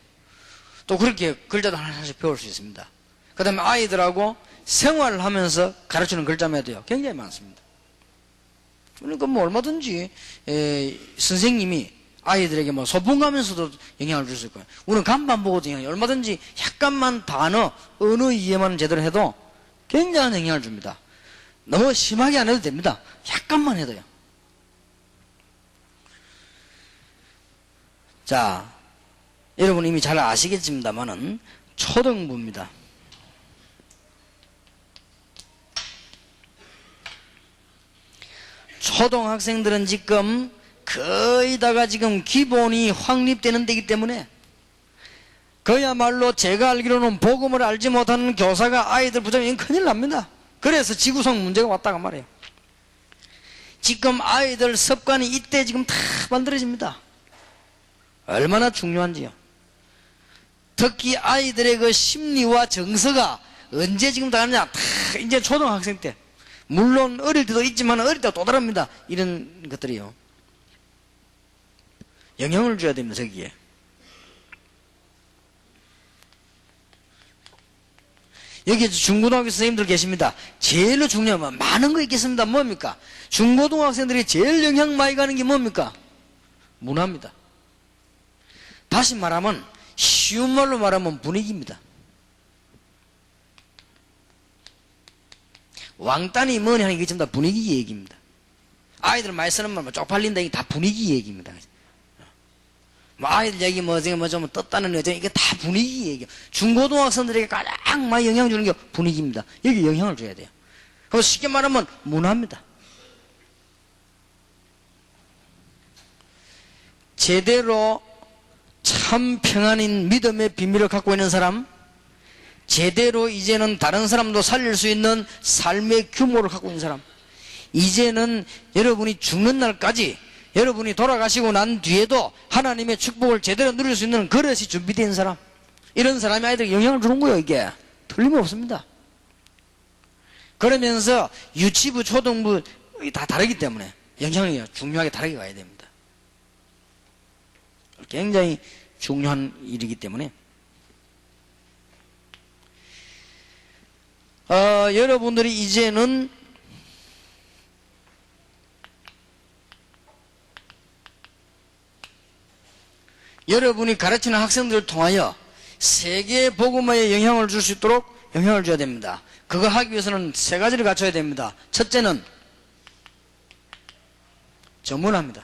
또 그렇게 글자도 하나씩 배울 수 있습니다. 그 다음에 아이들하고 생활을 하면서 가르치는 글자매도요. 굉장히 많습니다. 그러니까 뭐 얼마든지 선생님이 아이들에게 뭐 소풍 가면서도 영향을 줄 수 있고요. 우리는 간판 보고도 영향을, 얼마든지 약간만 단어, 언어 이해만 제대로 해도 굉장한 영향을 줍니다. 너무 심하게 안 해도 됩니다. 약간만 해도요. 자, 여러분 이미 잘 아시겠습니다만은 초등부입니다. 초등학생들은 지금 거의 다가 지금 기본이 확립되는 데이기 때문에 그야말로 제가 알기로는 복음을 알지 못하는 교사가 아이들 부장이면 큰일 납니다. 그래서 지구상 문제가 왔다가 말이에요. 지금 아이들 습관이 이때 지금 다 만들어집니다. 얼마나 중요한지요. 특히 아이들의 그 심리와 정서가 언제 지금 다 하느냐, 다 이제 초등학생 때. 물론 어릴 때도 있지만 어릴 때가 또 다릅니다. 이런 것들이요. 영향을 줘야 됩니다, 저기에. 여기 중고등학교 선생님들 계십니다. 제일 중요한 건 많은 거 있겠습니다. 뭡니까? 중고등학생들이 제일 영향 많이 가는 게 뭡니까? 문화입니다. 다시 말하면 쉬운 말로 말하면 분위기입니다. 왕따니 뭐니 하는 게 전부 다 분위기 얘기입니다. 아이들 많이 쓰는 말, 쪽팔린다, 이게 다 분위기 얘기입니다. 뭐 아이들 얘기 좀 떴다는 여정, 이게 다 분위기 얘기예요. 중고등학생들에게 가장 많이 영향 주는 게 분위기입니다. 여기 영향을 줘야 돼요. 그럼 쉽게 말하면 문화입니다. 제대로 참 평안인 믿음의 비밀을 갖고 있는 사람, 제대로 이제는 다른 사람도 살릴 수 있는 삶의 규모를 갖고 있는 사람, 이제는 여러분이 죽는 날까지, 여러분이 돌아가시고 난 뒤에도 하나님의 축복을 제대로 누릴 수 있는 그릇이 준비된 사람, 이런 사람이 아이들에게 영향을 주는 거예요. 이게 틀림없습니다. 그러면서 유치부, 초등부 다 다르기 때문에 영향이 중요하게 다르게 가야 됩니다. 굉장히 중요한 일이기 때문에 여러분들이 이제는 여러분이 가르치는 학생들을 통하여 세계 복음화에 영향을 줄 수 있도록 영향을 줘야 됩니다. 그거 하기 위해서는 세 가지를 갖춰야 됩니다. 첫째는 전문화입니다.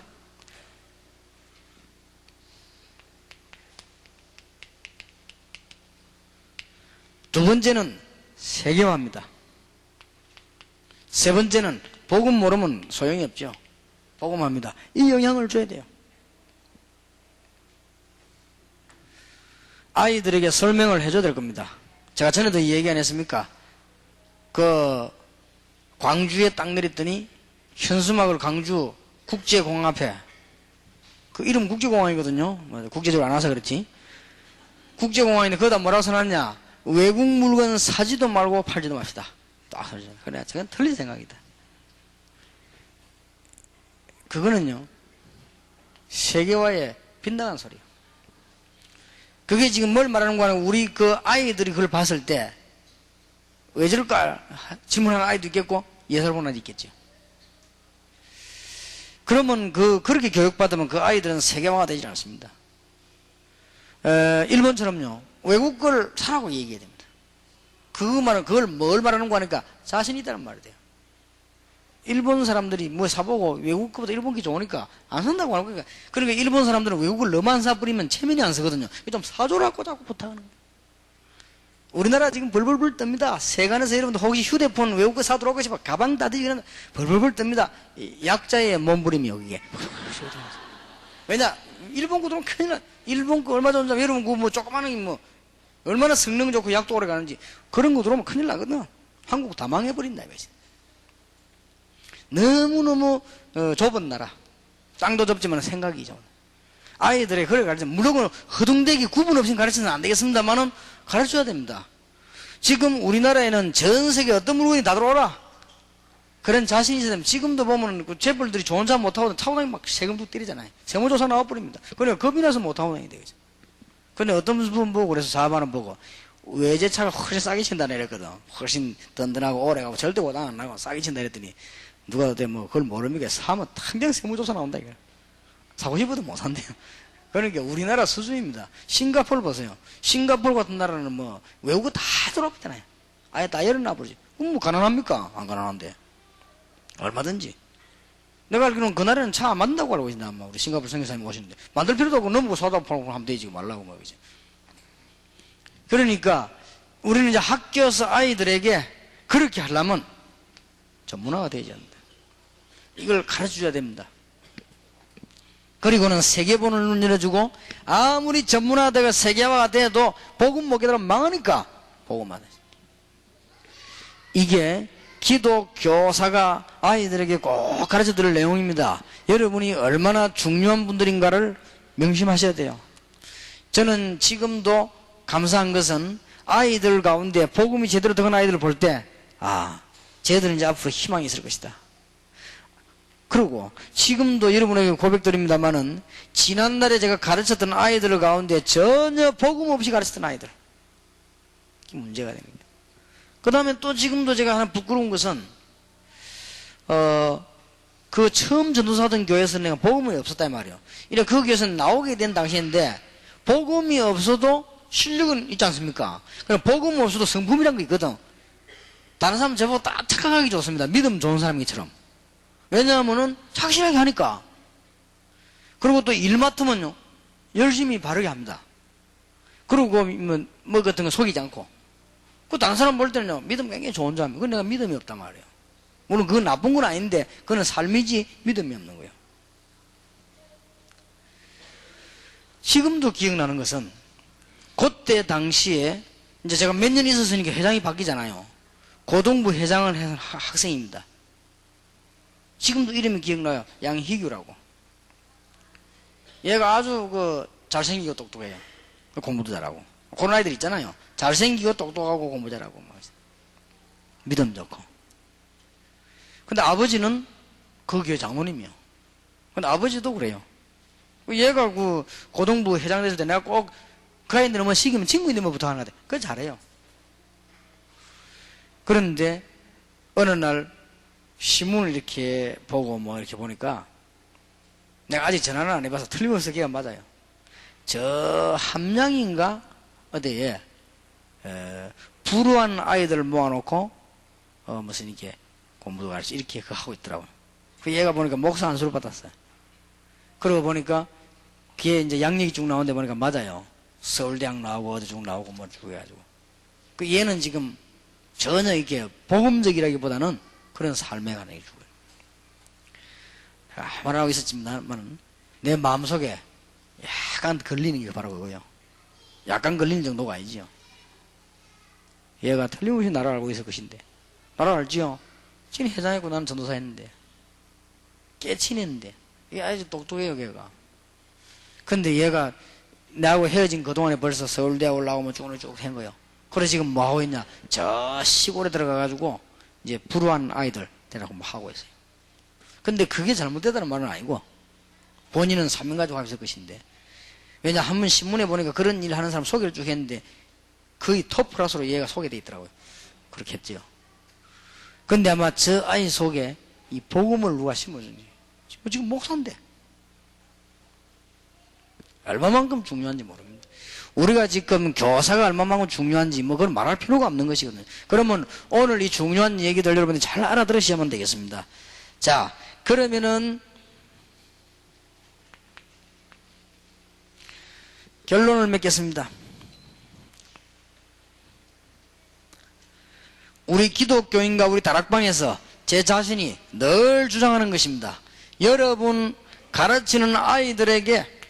두 번째는 세계화입니다. 세 번째는 복음 모르면 소용이 없죠. 복음화입니다. 이 영향을 줘야 돼요. 아이들에게 설명을 해줘야 될 겁니다. 제가 전에도 이 얘기 안 했습니까? 그 광주에 딱 내렸더니 현수막을 광주 국제공항 앞에, 그 이름 국제공항이거든요. 국제적으로 안 와서 그렇지. 국제공항인데 거기다 뭐라고 써놨냐? 외국 물건 사지도 말고 팔지도 맙시다. 딱 써있잖아요. 그래, 저건 틀린 생각이다. 그거는요, 세계화에 빗나간 소리예요. 그게 지금 뭘 말하는 거냐? 우리 그 아이들이 그걸 봤을 때 왜 저럴까 질문하는 아이도 있겠고 예설보는 아이도 있겠죠. 그러면 그렇게 교육받으면 그 아이들은 세계화가 되지 않습니다. 일본처럼요, 외국 걸 사라고 얘기해야 됩니다. 그걸 뭘 말하는 거 하니까 자신이 있다는 말이 돼요. 일본 사람들이 뭐 사보고 외국 거보다 일본 게 좋으니까 안 산다고 하는 거니까. 그러니까 일본 사람들은 외국을 너만 사버리면 체면이 안 서거든요. 좀 사줘라고 자꾸 부탁하는 거예요. 우리나라 지금 벌벌벌 뜹니다. 세간에서 여러분들 혹시 휴대폰 외국 거 사도록 하고 싶어 가방 다들이면 벌벌벌 뜹니다. 약자의 몸부림이 여기에. 왜냐? 일본 거 들어오면 큰일 나. 일본 거 얼마 전에 여러분 그 뭐 조그마한 뭐 얼마나 성능 좋고 약도 오래 가는지 그런 거 들어오면 큰일 나거든. 한국 다 망해버린다 이거지. 너무너무 좁은 나라. 땅도 좁지만 생각이 좁은. 아이들의 그걸 가르치면 물론 허둥대기 구분 없이 가르치면 안 되겠습니다만은 가르쳐야 됩니다. 지금 우리나라에는 전 세계 어떤 물건이 다 들어오라 그런 자신이 있어야 됩니다. 지금도 보면 그 재벌들이 좋은 차 못 타고 다니면 막 세금도 때리잖아요. 세무조사 나와버립니다. 그러니까 겁이 나서 못 타고 다니게 되겠죠. 근데 어떤 분 보고 그래서 4만 원 보고 외제차가 훨씬 싸게 친다 이랬거든. 훨씬 든든하고 오래가고 절대 고장 안 나고 싸게 친다 이랬더니 누가 그때 뭐 그걸 모릅니까? 사면 당장 세무조사 나온다 이거. 사고 싶어도 못 산대요. 그러니까 우리나라 수준입니다. 싱가포르 보세요. 싱가포르 같은 나라는 뭐 외국어 다 들어오잖아요. 아예 다 열어놔버리지. 그럼 뭐 가난합니까? 안 가난한데. 얼마든지. 내가 알기로는 그 나라는 차 안 만든다고 알고 있는데 아마 우리 싱가포르 선교사님 오시는데 만들 필요도 없고 넘고 쏟아 팔고 하면 되지 말라고 뭐 그지. 그러니까 우리는 이제 학교에서 아이들에게 그렇게 하려면 전문화가 되지 않는다. 이걸 가르쳐줘야 됩니다. 그리고는 세계본을 눈 열어주고, 아무리 전문화가 세계화가 돼도 복음 못 깨달으면 망하니까 복음만 해. 이게 기독교사가 아이들에게 꼭 가르쳐 드릴 내용입니다. 여러분이 얼마나 중요한 분들인가를 명심하셔야 돼요. 저는 지금도 감사한 것은 아이들 가운데 복음이 제대로 들어간 아이들을 볼 때, 쟤들은 이제 앞으로 희망이 있을 것이다. 그리고 지금도 여러분에게 고백드립니다마는 지난날에 제가 가르쳤던 아이들 가운데 전혀 복음 없이 가르쳤던 아이들, 이게 문제가 됩니다. 그 다음에 또 지금도 제가 하나 부끄러운 것은 그 처음 전도사하던 교회에서는 내가 복음이 없었다 이 말이에요. 이래 그 교회에서는 나오게 된 당시인데 복음이 없어도 실력은 있지 않습니까? 그럼 복음 없어도 성품이란 거 있거든. 다른 사람 저보고 딱 착각하기 좋습니다. 믿음 좋은 사람이처럼. 왜냐하면은 착실하게 하니까. 그리고 또 일 맡으면요 열심히 바르게 합니다. 그리고 뭐 같은 거 속이지 않고. 그 다른 사람 볼 때는요 믿음 굉장히 좋은 사람이에요. 그건 내가 믿음이 없단 말이에요. 물론 그건 나쁜 건 아닌데 그건 삶이지 믿음이 없는 거예요. 지금도 기억나는 것은 그때 당시에 이제 제가 몇 년 있었으니까 회장이 바뀌잖아요. 고등부 회장을 한 학생입니다. 지금도 이름이 기억나요. 양희규라고. 얘가 아주 잘생기고 똑똑해요. 공부도 잘하고. 그런 아이들 있잖아요. 잘생기고 똑똑하고 공부 잘하고 믿음 좋고. 근데 아버지는 그 교회 장로님이요. 근데 아버지도 그래요. 얘가 고등부 회장 됐을 때 내가 꼭 그 아이들 뭐 시키면 친구인데 뭐부터 하나 돼. 그거 잘해요. 그런데 어느 날 신문을 이렇게 보고 이렇게 보니까 내가 아직 전화를 안 해봐서 틀림없이 걔가 맞아요. 저 함양인가 어디에 불우한 아이들을 모아놓고 무슨 이렇게 공부도 가르치 이렇게 하고 있더라고요. 그 얘가 보니까 목사 안수를 받았어요. 그러고 보니까 걔 이제 양력이 쭉 나오는데 보니까 맞아요. 서울대학 나오고 어디 쭉 나오고 쭉 해가지고. 그 얘는 지금 전혀 이렇게 복음적이라기보다는 그런 삶에 관한 게 죽어요. 말하고 있었지만 내 마음속에 약간 걸리는 게 바로 그거예요. 약간 걸리는 정도가 아니지요. 얘가 틀림없이 나를 알고 있을 것인데. 나를 알지요? 지금 회장했고 나는 전도사 했는데. 꽤 친했는데. 이게 아주 똑똑해요, 걔가. 근데 얘가 나하고 헤어진 그동안에 벌써 서울대 올라오면 쭉 한 거예요. 그래서 지금 뭐 하고 있냐? 저 시골에 들어가가지고 이제 불우한 아이들 데리고 뭐 하고 있어요. 근데 그게 잘못되다는 말은 아니고 본인은 사명 가지고 하고 있을 것인데, 왜냐 한번 신문에 보니까 그런 일 하는 사람 소개를 쭉 했는데 거의 톱 클래스로 얘가 소개되어 있더라고요. 그렇게 했죠. 근데 아마 저 아이 속에 이 복음을 누가 심어준지, 지금 목사인데 얼마만큼 중요한지 모릅니다. 우리가 지금 교사가 얼마만큼 중요한지 그걸 말할 필요가 없는 것이거든요. 그러면 오늘 이 중요한 얘기들 여러분들이 잘 알아들으시면 되겠습니다. 자, 그러면은 결론을 맺겠습니다. 우리 기독교인과 우리 다락방에서 제 자신이 늘 주장하는 것입니다. 여러분 가르치는 아이들에게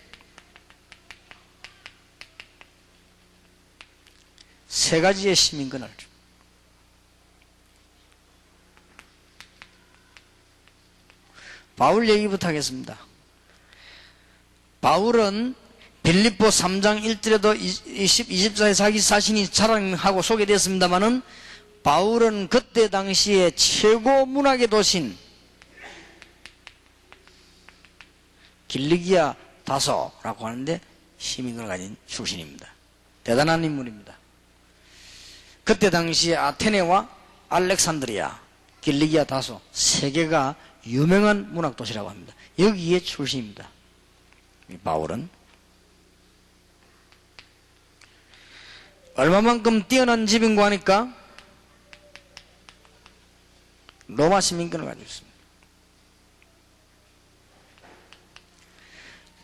세 가지의 시민권을 줘. 바울 얘기부터 하겠습니다. 바울은 빌립보 3장 1절에도 24에 자기 자신이 자랑하고 소개되었습니다마는 바울은 그때 당시에 최고 문학의 도신 길리기아 다소라고 하는데 시민권을 가진 출신입니다. 대단한 인물입니다. 그때 당시에 아테네와 알렉산드리아, 길리기아 다소 세 개가 유명한 문학 도시라고 합니다. 여기에 출신입니다. 이 바울은 얼마만큼 뛰어난 집인고 하니까 로마 시민권을 가지고 있습니다.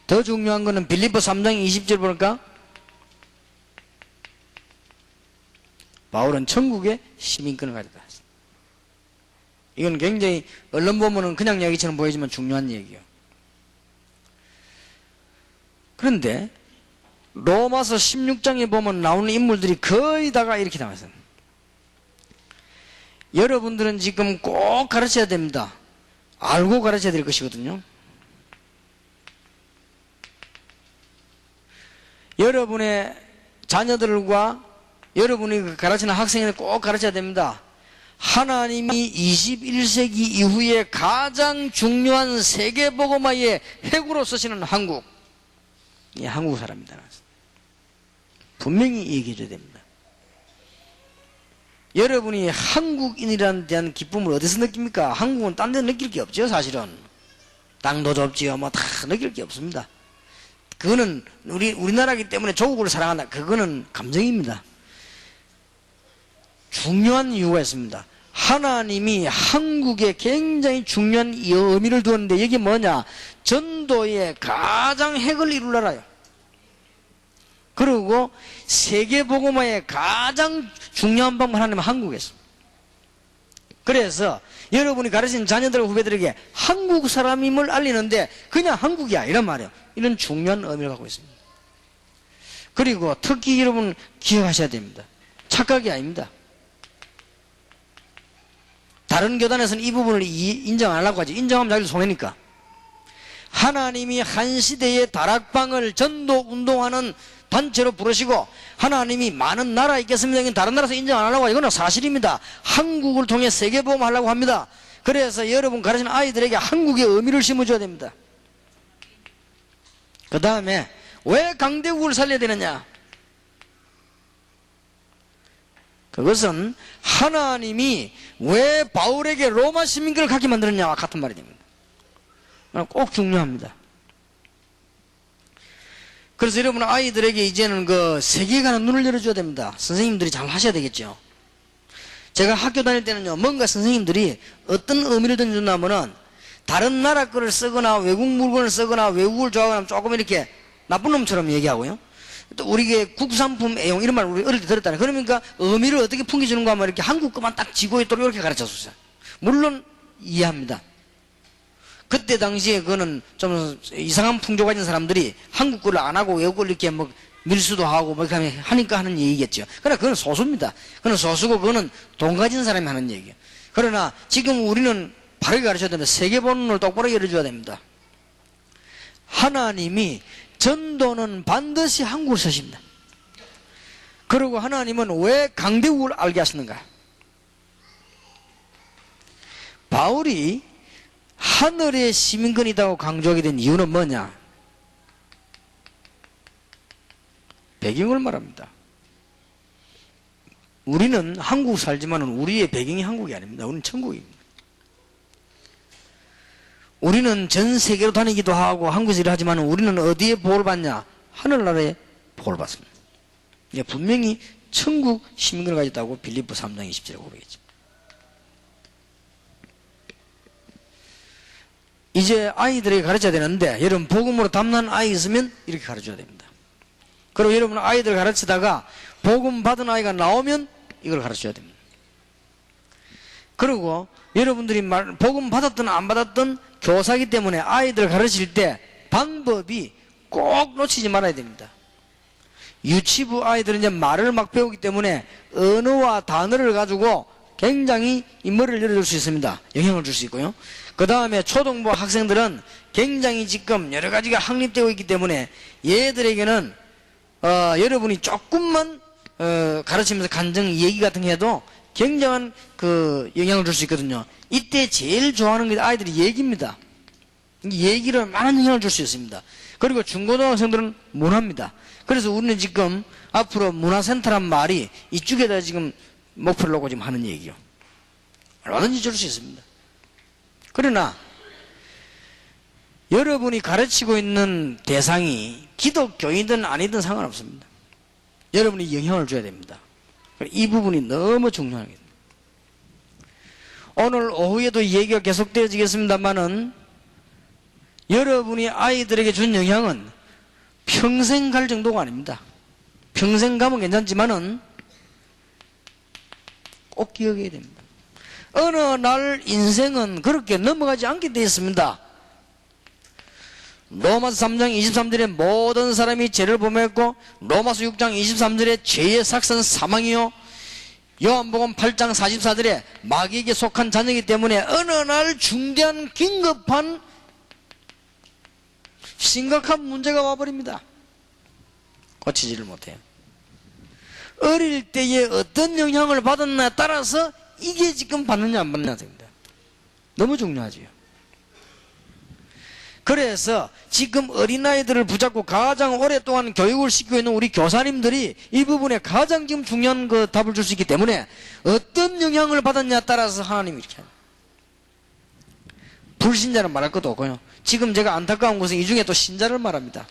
더 중요한 것은 빌립보 3장 20절 보니까 바울은 천국의 시민권을 가졌다. 이건 굉장히 언론 보면은 그냥 얘기처럼 보이지만 중요한 얘기예요. 그런데 로마서 16장에 보면 나오는 인물들이 거의 다가 이렇게 나와 있어요. 여러분들은 지금 꼭 가르쳐야 됩니다. 알고 가르쳐야 될 것이거든요. 여러분의 자녀들과 여러분이 가르치는 학생을 꼭 가르쳐야 됩니다. 하나님이 21세기 이후에 가장 중요한 세계복음화의 핵으로 쓰시는 한국, 이 한국 사람입니다. 분명히 얘기해 줘야 됩니다. 여러분이 한국인이라는 데한 기쁨을 어디서 느낍니까? 한국은 딴 데 느낄 게 없죠, 사실은. 땅도 좁지요, 뭐 다 느낄 게 없습니다. 그거는 우리나라이기 때문에 조국을 사랑한다. 그거는 감정입니다. 중요한 이유가 있습니다. 하나님이 한국에 굉장히 중요한 의미를 두었는데 이게 뭐냐? 전도의 가장 핵을 이룰 나라요. 그리고 세계복음화의 가장 중요한 방법 하나님은 한국에서. 그래서 여러분이 가르친 자녀들 후배들에게 한국 사람임을 알리는데 그냥 한국이야 이런 말이에요. 이런 중요한 의미를 갖고 있습니다. 그리고 특히 여러분 기억하셔야 됩니다. 착각이 아닙니다. 다른 교단에서는 이 부분을 인정 안 하려고 하지. 인정하면 자기들 손해니까. 하나님이 한 시대의 다락방을 전도 운동하는 단체로 부르시고 하나님이 많은 나라 있겠습니다. 다른 나라에서 인정 안 하려고 하죠. 이거는 사실입니다. 한국을 통해 세계보험 하려고 합니다. 그래서 여러분 가르치는 아이들에게 한국의 의미를 심어줘야 됩니다. 그 다음에 왜 강대국을 살려야 되느냐? 그것은 하나님이 왜 바울에게 로마 시민권을 갖게 만들었냐와 같은 말이 됩니다. 꼭 중요합니다. 그래서 여러분 아이들에게 이제는 그 세계관의 눈을 열어줘야 됩니다. 선생님들이 잘 하셔야 되겠죠. 제가 학교 다닐 때는요, 뭔가 선생님들이 어떤 의미를 던졌냐면은 다른 나라 거를 쓰거나 외국 물건을 쓰거나 외국을 좋아하거나 조금 이렇게 나쁜 놈처럼 얘기하고요. 또 우리게 국산품 애용 이런 말 우리 어릴 때 들었다네. 그러니까 의미를 어떻게 풍겨주는가 하면 이렇게 한국 것만 딱 지고 있도록 이렇게 가르쳤어요. 물론 이해합니다. 그때 당시에 그거는 좀 이상한 풍조 가진 사람들이 한국 거를 안 하고 외국 걸 이렇게 뭐 밀수도 하고 뭐 이렇게 하니까 하는 얘기겠죠. 그러나 그건 소수입니다. 그건 소수고 그거는 돈 가진 사람이 하는 얘기예요. 그러나 지금 우리는 바르게 가르쳐야 됩니다. 세계본을 똑바로 열어줘야 됩니다. 하나님이 전도는 반드시 한국을 쓰십니다. 그리고 하나님은 왜 강대국을 알게 하시는가? 바울이 하늘의 시민권이라고 강조하게 된 이유는 뭐냐? 배경을 말합니다. 우리는 한국 살지만 우리의 배경이 한국이 아닙니다. 우리는 천국입니다. 우리는 전 세계로 다니기도 하고 한국에서 일을 하지만 우리는 어디에 보호를 받냐? 하늘나라에 보호를 받습니다. 분명히 천국 시민권을 가졌다고 빌립보 3장 20절에 고백했죠. 이제 아이들에게 가르쳐야 되는데 여러분 복음으로 담난 아이 있으면 이렇게 가르쳐야 됩니다. 그리고 여러분 아이들 가르치다가 복음 받은 아이가 나오면 이걸 가르쳐야 됩니다. 그리고 여러분들이 복음 받았든 안 받았든 교사이기 때문에 아이들 가르칠 때 방법이 꼭 놓치지 말아야 됩니다. 유치부 아이들은 이제 말을 막 배우기 때문에 언어와 단어를 가지고 굉장히 이 머리를 열어줄 수 있습니다. 영향을 줄 수 있고요. 그 다음에 초등부 학생들은 굉장히 지금 여러 가지가 확립되어 있기 때문에 얘들에게는 여러분이 조금만 가르치면서 간증 얘기 같은 게 해도 굉장한 그 영향을 줄 수 있거든요. 이때 제일 좋아하는 게 아이들이 얘기입니다. 얘기를 많은 영향을 줄 수 있습니다. 그리고 중고등학생들은 문화입니다. 그래서 우리는 지금 앞으로 문화센터란 말이 이쪽에다 지금 목표를 놓고 지금 하는 얘기요. 얼마든지 줄 수 있습니다. 그러나 여러분이 가르치고 있는 대상이 기독교인든 아니든 상관없습니다. 여러분이 영향을 줘야 됩니다. 이 부분이 너무 중요합니다. 오늘 오후에도 얘기가 계속되어지겠습니다만은 여러분이 아이들에게 준 영향은 평생 갈 정도가 아닙니다. 평생 가면 괜찮지만은 꼭 기억해야 됩니다. 어느 날 인생은 그렇게 넘어가지 않게 되어 있습니다. 로마서 3장 23절에 모든 사람이 죄를 범했고, 로마서 6장 23절에 죄의 삭선 사망이요, 요한복음 8장 44절에 마귀에게 속한 자녀이기 때문에 어느 날 중대한 긴급한 심각한 문제가 와버립니다. 고치지를 못해요. 어릴 때에 어떤 영향을 받았냐에 따라서 이게 지금 받느냐 안 받느냐 됩니다. 너무 중요하지요. 그래서 지금 어린아이들을 붙잡고 가장 오랫동안 교육을 시키고 있는 우리 교사님들이 이 부분에 가장 지금 중요한 그 답을 줄 수 있기 때문에 어떤 영향을 받았냐에 따라서 하나님이 이렇게 합니다. 불신자는 말할 것도 없고요. 지금 제가 안타까운 것은 이 중에 또 신자를 말합니다.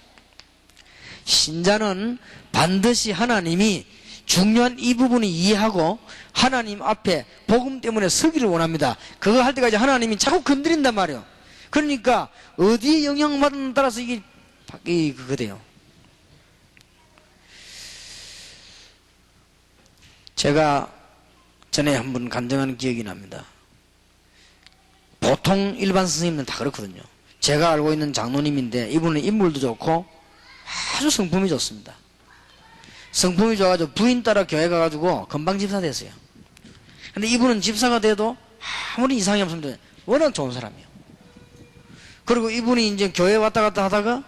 신자는 반드시 하나님이 중요한 이 부분을 이해하고 하나님 앞에 복음 때문에 서기를 원합니다. 그거 할 때까지 하나님이 자꾸 건드린단 말이에요. 그러니까 어디에 영향받느냐에 따라서 이게 그거 돼요. 제가 전에 한번 간증하는 기억이 납니다. 보통 일반 선생님들은 다 그렇거든요. 제가 알고 있는 장로님인데 이분은 인물도 좋고 아주 성품이 좋습니다. 성품이 좋아가지고 부인 따라 교회 가가지고 금방 집사 됐어요. 근데 이분은 집사가 돼도 아무리 이상이 없습니다. 워낙 좋은 사람이에요. 그리고 이분이 이제 교회 왔다 갔다 하다가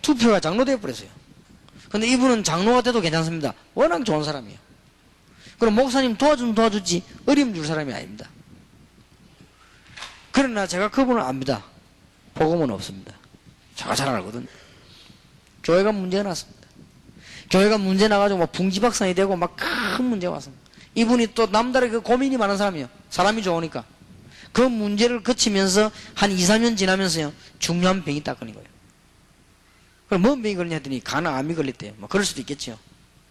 투표가 장로 되어버렸어요. 근데 이분은 장로가 돼도 괜찮습니다. 워낙 좋은 사람이에요. 그럼 목사님 도와주면 도와주지 어려움 줄 사람이 아닙니다. 그러나 제가 그분을 압니다. 복음은 없습니다. 제가 잘 알거든요. 교회가 문제가 났습니다. 교회가 문제 나가지고 막 풍지박산이 되고 막 큰 문제가 왔습니다. 이분이 또 남다르게 그 고민이 많은 사람이에요. 사람이 좋으니까. 그 문제를 거치면서 한 2, 3년 지나면서요, 중요한 병이 딱 걸린 거예요. 그럼 뭔 병이 걸리냐 했더니 간암이 걸렸대요. 뭐 그럴 수도 있겠죠.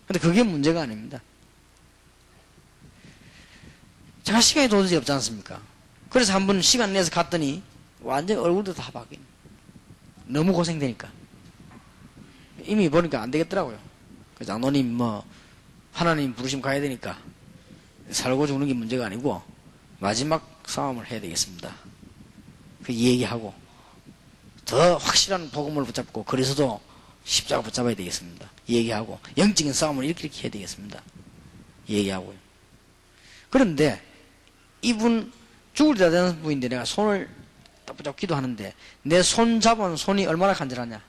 근데 그게 문제가 아닙니다. 제가 시간이 도저히 없지 않습니까? 그래서 한번 시간 내서 갔더니 완전 얼굴도 다 바뀌네. 너무 고생되니까. 이미 보니까 안 되겠더라고요. 그래서 장로님 뭐 하나님 부르심 가야 되니까 살고 죽는 게 문제가 아니고 마지막 싸움을 해야 되겠습니다. 그 얘기하고 더 확실한 복음을 붙잡고 그래서도 십자가 붙잡아야 되겠습니다. 얘기하고 영적인 싸움을 이렇게 해야 되겠습니다. 얘기하고요. 그런데 이분 죽을 때 되는 분인데 내가 손을 딱 붙잡고 기도하는데 내 손 잡은 손이 얼마나 간절하냐.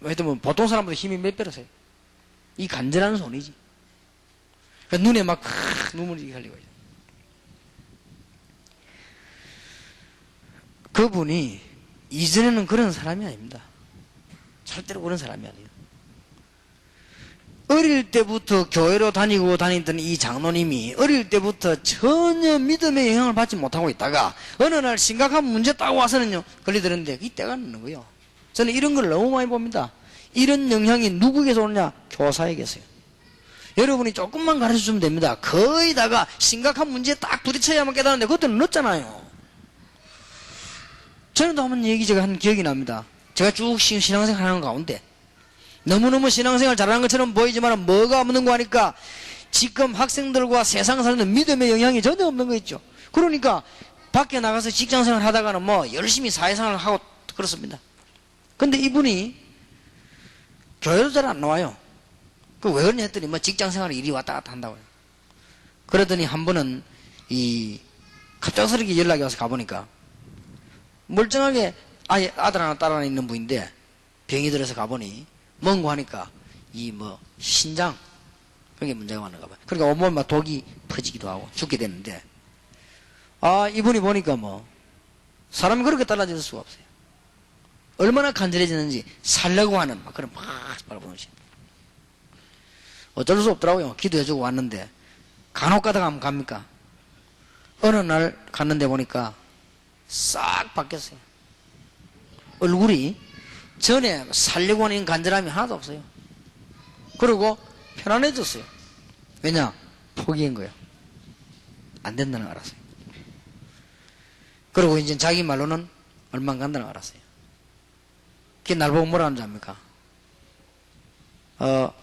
하여튼 보통 사람보다 힘이 몇 배로 세요. 이 간절한 손이지. 그러니까 눈에 막 눈물이 흘리고 있어요. 그분이 이전에는 그런 사람이 아닙니다. 절대로 그런 사람이 아니에요. 어릴 때부터 교회로 다니던 이 장로님이 어릴 때부터 전혀 믿음의 영향을 받지 못하고 있다가 어느 날 심각한 문제 딱 와서는요 걸리더는데 이 때가 있는 거예요. 저는 이런 걸 너무 많이 봅니다. 이런 영향이 누구에게서 오느냐? 교사에게서요. 여러분이 조금만 가르쳐주면 됩니다. 거의 다가 심각한 문제에 딱 부딪혀야만 깨닫는데 그것들은 늦잖아요. 저는 또 한번 얘기 제가 한 기억이 납니다. 제가 쭉 신앙생활 하는 가운데 너무너무 신앙생활 잘하는 것처럼 보이지만 뭐가 없는 거 하니까 지금 학생들과 세상 사는 믿음의 영향이 전혀 없는 거 있죠. 그러니까 밖에 나가서 직장생활 하다가는 뭐 열심히 사회생활을 하고 그렇습니다. 근데 이분이 교회도 잘 안 나와요. 그 왜 그러냐 했더니 뭐 직장생활에 일이 왔다 갔다 한다고요. 그러더니 한 번은 갑작스럽게 연락이 와서 가보니까 멀쩡하게 아들 하나 딸 하나 있는 분인데 병이 들어서 가보니 뭔고 하니까 신장 그게 문제가 많은가 봐요. 그러니까 온몸에 막 독이 퍼지기도 하고 죽게 됐는데 이분이 보니까 사람이 그렇게 달라질 수가 없어요. 얼마나 간절해지는지 살려고 하는 그런 바라보는지 어쩔 수 없더라고요. 기도해주고 왔는데 간혹 가다가 하면 갑니까? 어느 날 갔는데 보니까 싹 바뀌었어요. 얼굴이 전에 살려고 하는 간절함이 하나도 없어요. 그리고 편안해졌어요. 왜냐? 포기한 거예요. 안 된다는 걸 알았어요. 그리고 이제 자기 말로는 얼마 안 간다는 걸 알았어요. 그게 날 보고 뭐라 하는지 압니까?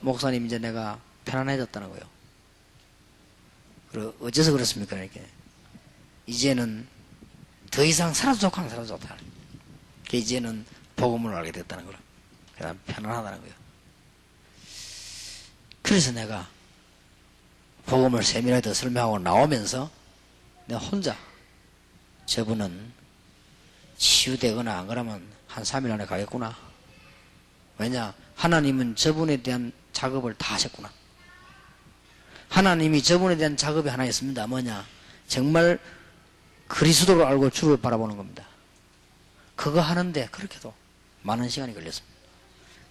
목사님 이제 내가 편안해졌다는 거예요. 어째서 그렇습니까? 이렇게. 이제는 더 이상 살아도 좋고 안 살아도 좋다. 이제는 복음을 알게 됐다는 거라. 그다음 편안하다는 거예요. 그래서 내가 복음을 세밀하게 더 설명하고 나오면서 내가 혼자 저분은 치유되거나 안 그러면 한 3일 안에 가겠구나. 왜냐? 하나님은 저분에 대한 작업을 다 하셨구나. 하나님이 저분에 대한 작업이 하나 있습니다. 뭐냐? 정말 그리스도를 알고 주를 바라보는 겁니다. 그거 하는데 그렇게도 많은 시간이 걸렸습니다.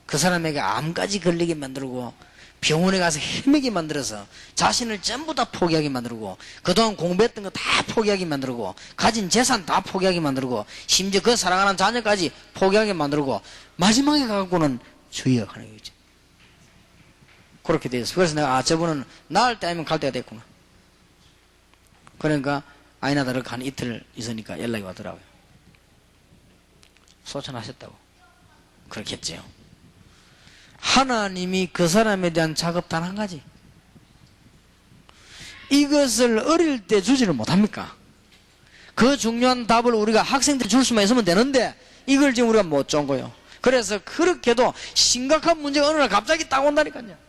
그 사람에게 암까지 걸리게 만들고 병원에 가서 헤매게 만들어서 자신을 전부 다 포기하게 만들고 그동안 공부했던 거 다 포기하게 만들고 가진 재산 다 포기하게 만들고 심지어 그 사랑하는 자녀까지 포기하게 만들고 마지막에 가갖고는 주여 하는 거죠. 그렇게 되었어요. 그래서 내가 저분은 나을 때 아니면 갈 때가 됐구나. 그러니까 아이나다를 한 이틀 있으니까 연락이 왔더라고요. 소천하셨다고. 그렇겠지요. 하나님이 그 사람에 대한 작업 단 한 가지. 이것을 어릴 때 주지를 못합니까? 그 중요한 답을 우리가 학생들 줄 수만 있으면 되는데 이걸 지금 우리가 못 준 거예요. 그래서 그렇게도 심각한 문제가 어느 날 갑자기 딱 온다니까요.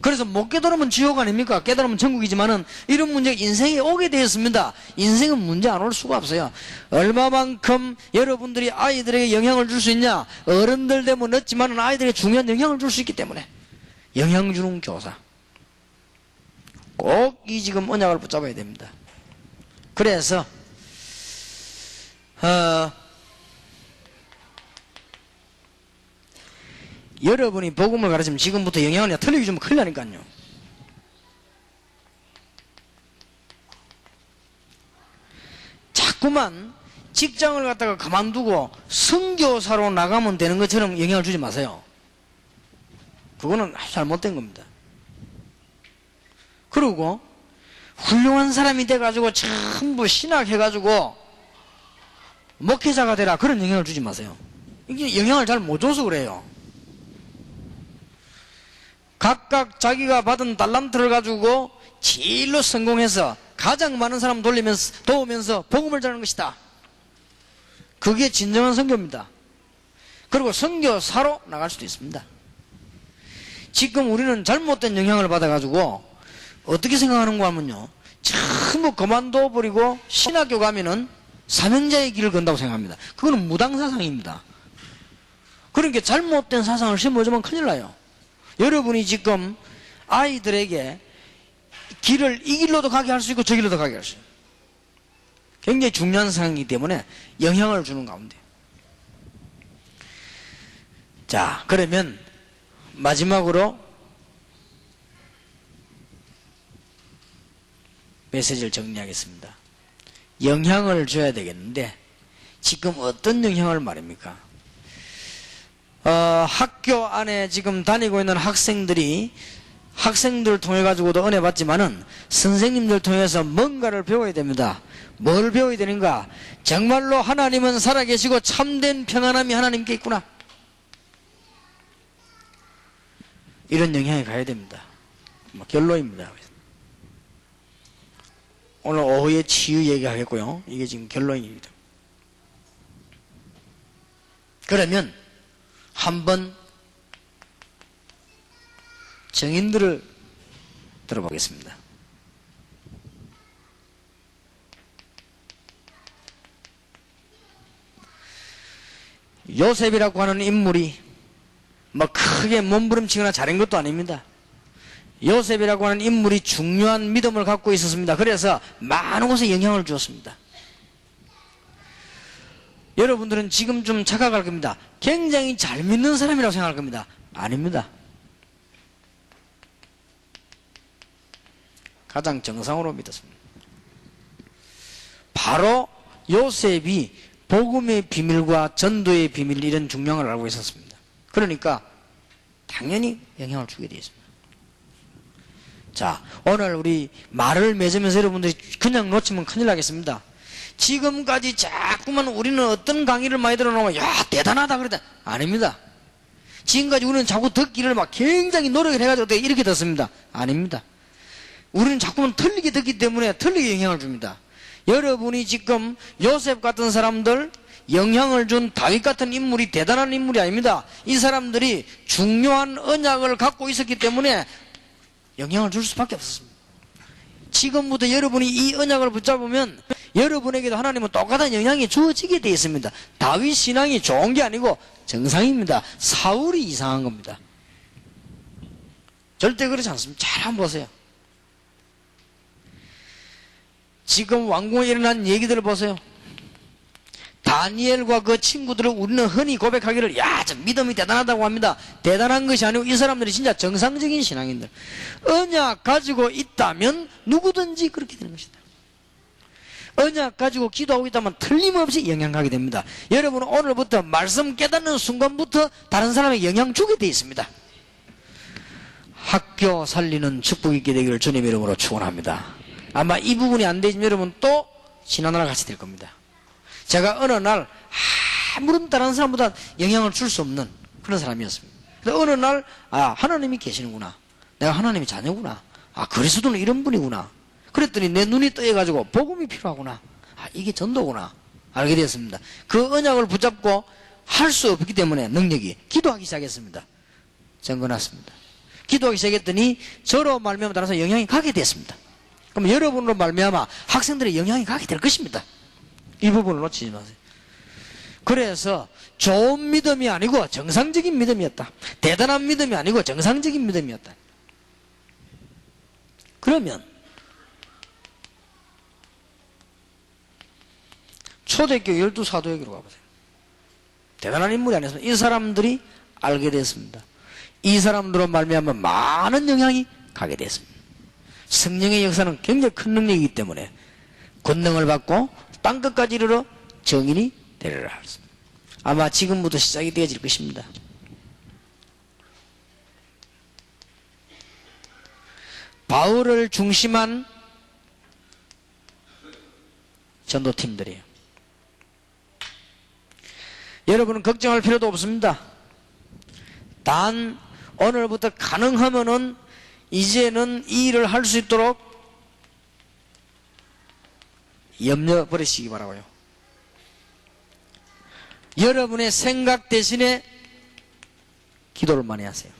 그래서 못 깨달으면 지옥 아닙니까? 깨달으면 천국이지만은 이런 문제가 인생에 오게 되었습니다. 인생은 문제 안 올 수가 없어요. 얼마만큼 여러분들이 아이들에게 영향을 줄 수 있냐? 어른들 되면 늦지만은 아이들에게 중요한 영향을 줄 수 있기 때문에 영향 주는 교사. 꼭 이 지금 언약을 붙잡아야 됩니다. 그래서 여러분이 복음을 가르치면 지금부터 영향을 틀리게 주면 큰일 나니까요. 자꾸만 직장을 갖다가 그만두고 선교사로 나가면 되는 것처럼 영향을 주지 마세요. 그거는 아주 잘못된 겁니다. 그리고 훌륭한 사람이 돼가지고 전부 신학해가지고 목회자가 되라 그런 영향을 주지 마세요. 이게 영향을 잘 못 줘서 그래요. 각각 자기가 받은 달란트를 가지고 제일로 성공해서 가장 많은 사람 도우면서 복음을 전하는 것이다. 그게 진정한 선교입니다. 그리고 선교사로 나갈 수도 있습니다. 지금 우리는 잘못된 영향을 받아가지고 어떻게 생각하는가 하면요, 전부 그만둬버리고 신학교 가면은 사명자의 길을 건다고 생각합니다. 그거는 무당사상입니다. 그러니까 잘못된 사상을 심어주면 큰일 나요. 여러분이 지금 아이들에게 길을 이 길로도 가게 할 수 있고 저 길로도 가게 할 수 있고 굉장히 중요한 상황이기 때문에 영향을 주는 가운데. 자, 그러면 마지막으로 메시지를 정리하겠습니다. 영향을 줘야 되겠는데 지금 어떤 영향을 말입니까? 학교 안에 지금 다니고 있는 학생들을 통해 가지고도 은혜 받지만은 선생님들 통해서 뭔가를 배워야 됩니다. 뭘 배워야 되는가? 정말로 하나님은 살아계시고 참된 평안함이 하나님께 있구나. 이런 영향이 가야 됩니다. 결론입니다. 오늘 오후에 치유 얘기하겠고요. 이게 지금 결론입니다. 그러면 한번 정인들을 들어보겠습니다. 요셉이라고 하는 인물이 뭐 크게 몸부림치거나 잘한 것도 아닙니다. 요셉이라고 하는 인물이 중요한 믿음을 갖고 있었습니다. 그래서 많은 곳에 영향을 주었습니다. 여러분들은 지금 좀 착각할 겁니다. 굉장히 잘 믿는 사람이라고 생각할 겁니다. 아닙니다. 가장 정상으로 믿었습니다. 바로 요셉이 복음의 비밀과 전도의 비밀 이런 중요한 걸 알고 있었습니다. 그러니까 당연히 영향을 주게 되어 있습니다. 자, 오늘 우리 말을 맺으면서 여러분들이 그냥 놓치면 큰일 나겠습니다. 지금까지 자꾸만 우리는 어떤 강의를 많이 들어놓으면 야 대단하다 그러다 아닙니다. 지금까지 우리는 자꾸 듣기를 막 굉장히 노력을 해가지고 이렇게 듣습니다. 아닙니다. 우리는 자꾸만 틀리게 듣기 때문에 틀리게 영향을 줍니다. 여러분이 지금 요셉 같은 사람들, 영향을 준 다윗 같은 인물이 대단한 인물이 아닙니다. 이 사람들이 중요한 언약을 갖고 있었기 때문에 영향을 줄 수밖에 없었습니다. 지금부터 여러분이 이 언약을 붙잡으면 여러분에게도 하나님은 똑같은 영향이 주어지게 되어 있습니다. 다윗 신앙이 좋은 게 아니고 정상입니다. 사울이 이상한 겁니다. 절대 그렇지 않습니다. 잘 한번 보세요. 지금 왕궁에 일어난 얘기들을 보세요. 다니엘과 그 친구들을 우리는 흔히 고백하기를 야, 저 믿음이 대단하다고 합니다. 대단한 것이 아니고 이 사람들이 진짜 정상적인 신앙인들. 언약 가지고 있다면 누구든지 그렇게 되는 것이다. 언약 가지고 기도하고 있다면 틀림없이 영향 가게 됩니다. 여러분은 오늘부터 말씀 깨닫는 순간부터 다른 사람에게 영향 주게 되어 있습니다. 학교 살리는 축복 있게 되기를 주님 이름으로 축원합니다. 아마 이 부분이 안 되시면 여러분 또 신하나라 같이 될 겁니다. 제가 어느 날 아무런 다른 사람보다 영향을 줄 수 없는 그런 사람이었습니다. 근데 어느 날 하나님이 계시는구나. 내가 하나님의 자녀구나. 그리스도는 이런 분이구나. 그랬더니 내 눈이 떠여가지고 복음이 필요하구나. 이게 전도구나. 알게 되었습니다. 그 언약을 붙잡고 할 수 없기 때문에 능력이 기도하기 시작했습니다. 정거났습니다. 기도하기 시작했더니 저로 말미암아 따라서 영향이 가게 됐습니다. 그럼 여러분으로 말미암아 학생들의 영향이 가게 될 것입니다. 이 부분을 놓치지 마세요. 그래서 좋은 믿음이 아니고 정상적인 믿음이었다. 대단한 믿음이 아니고 정상적인 믿음이었다. 그러면 초대교회 12사도에게로 가보세요. 대단한 인물이 아니었습니다. 이 사람들이 알게 됐습니다. 이 사람들로 말미암아 많은 영향이 가게 됐습니다. 성령의 역사는 굉장히 큰 능력이기 때문에 권능을 받고 땅끝까지 이르러 정인이 되리라 하였습니다. 아마 지금부터 시작이 되어질 것입니다. 바울을 중심한 전도팀들이에요. 여러분은 걱정할 필요도 없습니다. 단 오늘부터 가능하면은 이제는 이 일을 할 수 있도록 염려 버리시기 바라고요. 여러분의 생각 대신에 기도를 많이 하세요.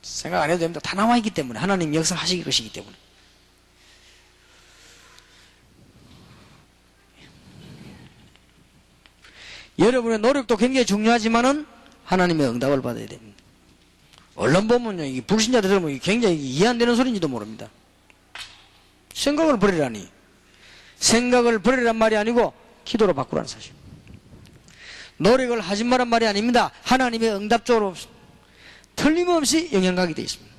생각 안 해도 됩니다. 다 나와 있기 때문에 하나님 역사하시기 것이기 때문에. 여러분의 노력도 굉장히 중요하지만은 하나님의 응답을 받아야 됩니다. 언론 보면요, 이게 불신자들 들으면 굉장히 이해 안 되는 소리인지도 모릅니다. 생각을 버리라니. 생각을 버리란 말이 아니고 기도로 바꾸라는 사실. 노력을 하지 말란 말이 아닙니다. 하나님의 응답 쪽으로 틀림없이 영향가게 되어 있습니다.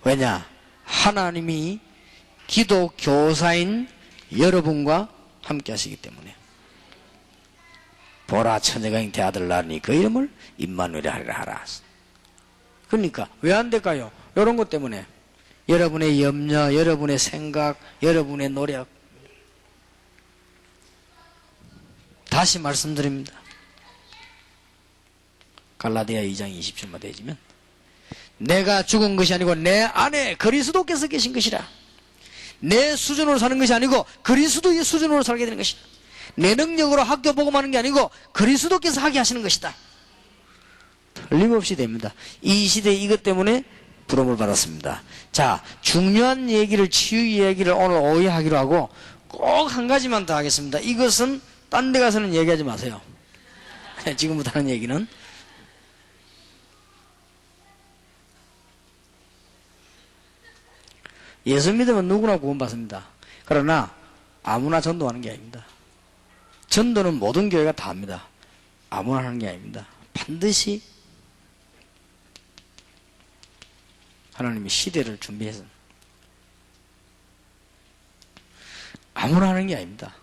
왜냐? 하나님이 기도 교사인 여러분과 함께 하시기 때문에. 보라 처녀가 잉태아들 낳으니 그 이름을 임마누엘 하리라 하라. 그러니까 왜 안 될까요? 이런 것 때문에 여러분의 염려, 여러분의 생각, 여러분의 노력. 다시 말씀드립니다. 갈라디아 2장 20절만 되어지면 내가 죽은 것이 아니고 내 안에 그리스도께서 계신 것이라. 내 수준으로 사는 것이 아니고 그리스도의 수준으로 살게 되는 것이다. 내 능력으로 학교 복음하는 게 아니고 그리스도께서 하게 하시는 것이다. 틀림없이 됩니다. 이 시대에 이것 때문에 부름을 받았습니다. 자, 중요한 얘기를, 치유 얘기를 오늘 오후에 하기로 하고 꼭 한 가지만 더 하겠습니다. 이것은 딴 데 가서는 얘기하지 마세요. 지금부터 하는 얘기는 예수 믿으면 누구나 구원받습니다. 그러나 아무나 전도하는 게 아닙니다. 전도는 모든 교회가 다 합니다. 아무나 하는 게 아닙니다. 반드시 하나님이 시대를 준비해서 아무나 하는 게 아닙니다.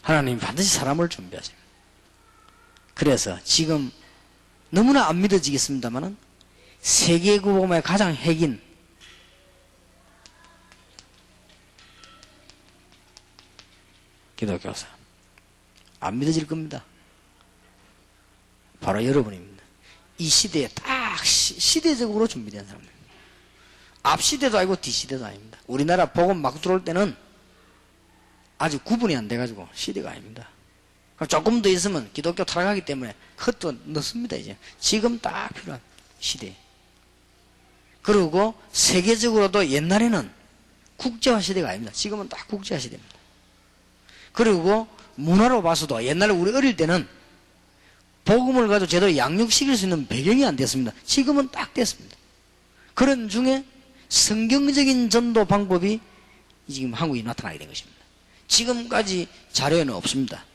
하나님이 반드시 사람을 준비하세요. 그래서 지금 너무나 안 믿어지겠습니다만은 세계구복음의 가장 핵인 기독교사 안 믿어질 겁니다. 바로 여러분입니다. 이 시대에 딱 딱 시대적으로 준비된 사람입니다. 앞 시대도 아니고 뒤 시대도 아닙니다. 우리나라 복음 막 들어올 때는 아직 구분이 안 돼가지고 시대가 아닙니다. 조금 더 있으면 기독교 타락하기 때문에 그것도 넣습니다. 이제 지금 딱 필요한 시대. 그리고 세계적으로도 옛날에는 국제화 시대가 아닙니다. 지금은 딱 국제화 시대입니다. 그리고 문화로 봐서도 옛날에 우리 어릴 때는 복음을 가지고 제대로 양육시킬 수 있는 배경이 안 됐습니다. 지금은 딱 됐습니다. 그런 중에 성경적인 전도 방법이 지금 한국에 나타나게 된 것입니다. 지금까지 자료에는 없습니다.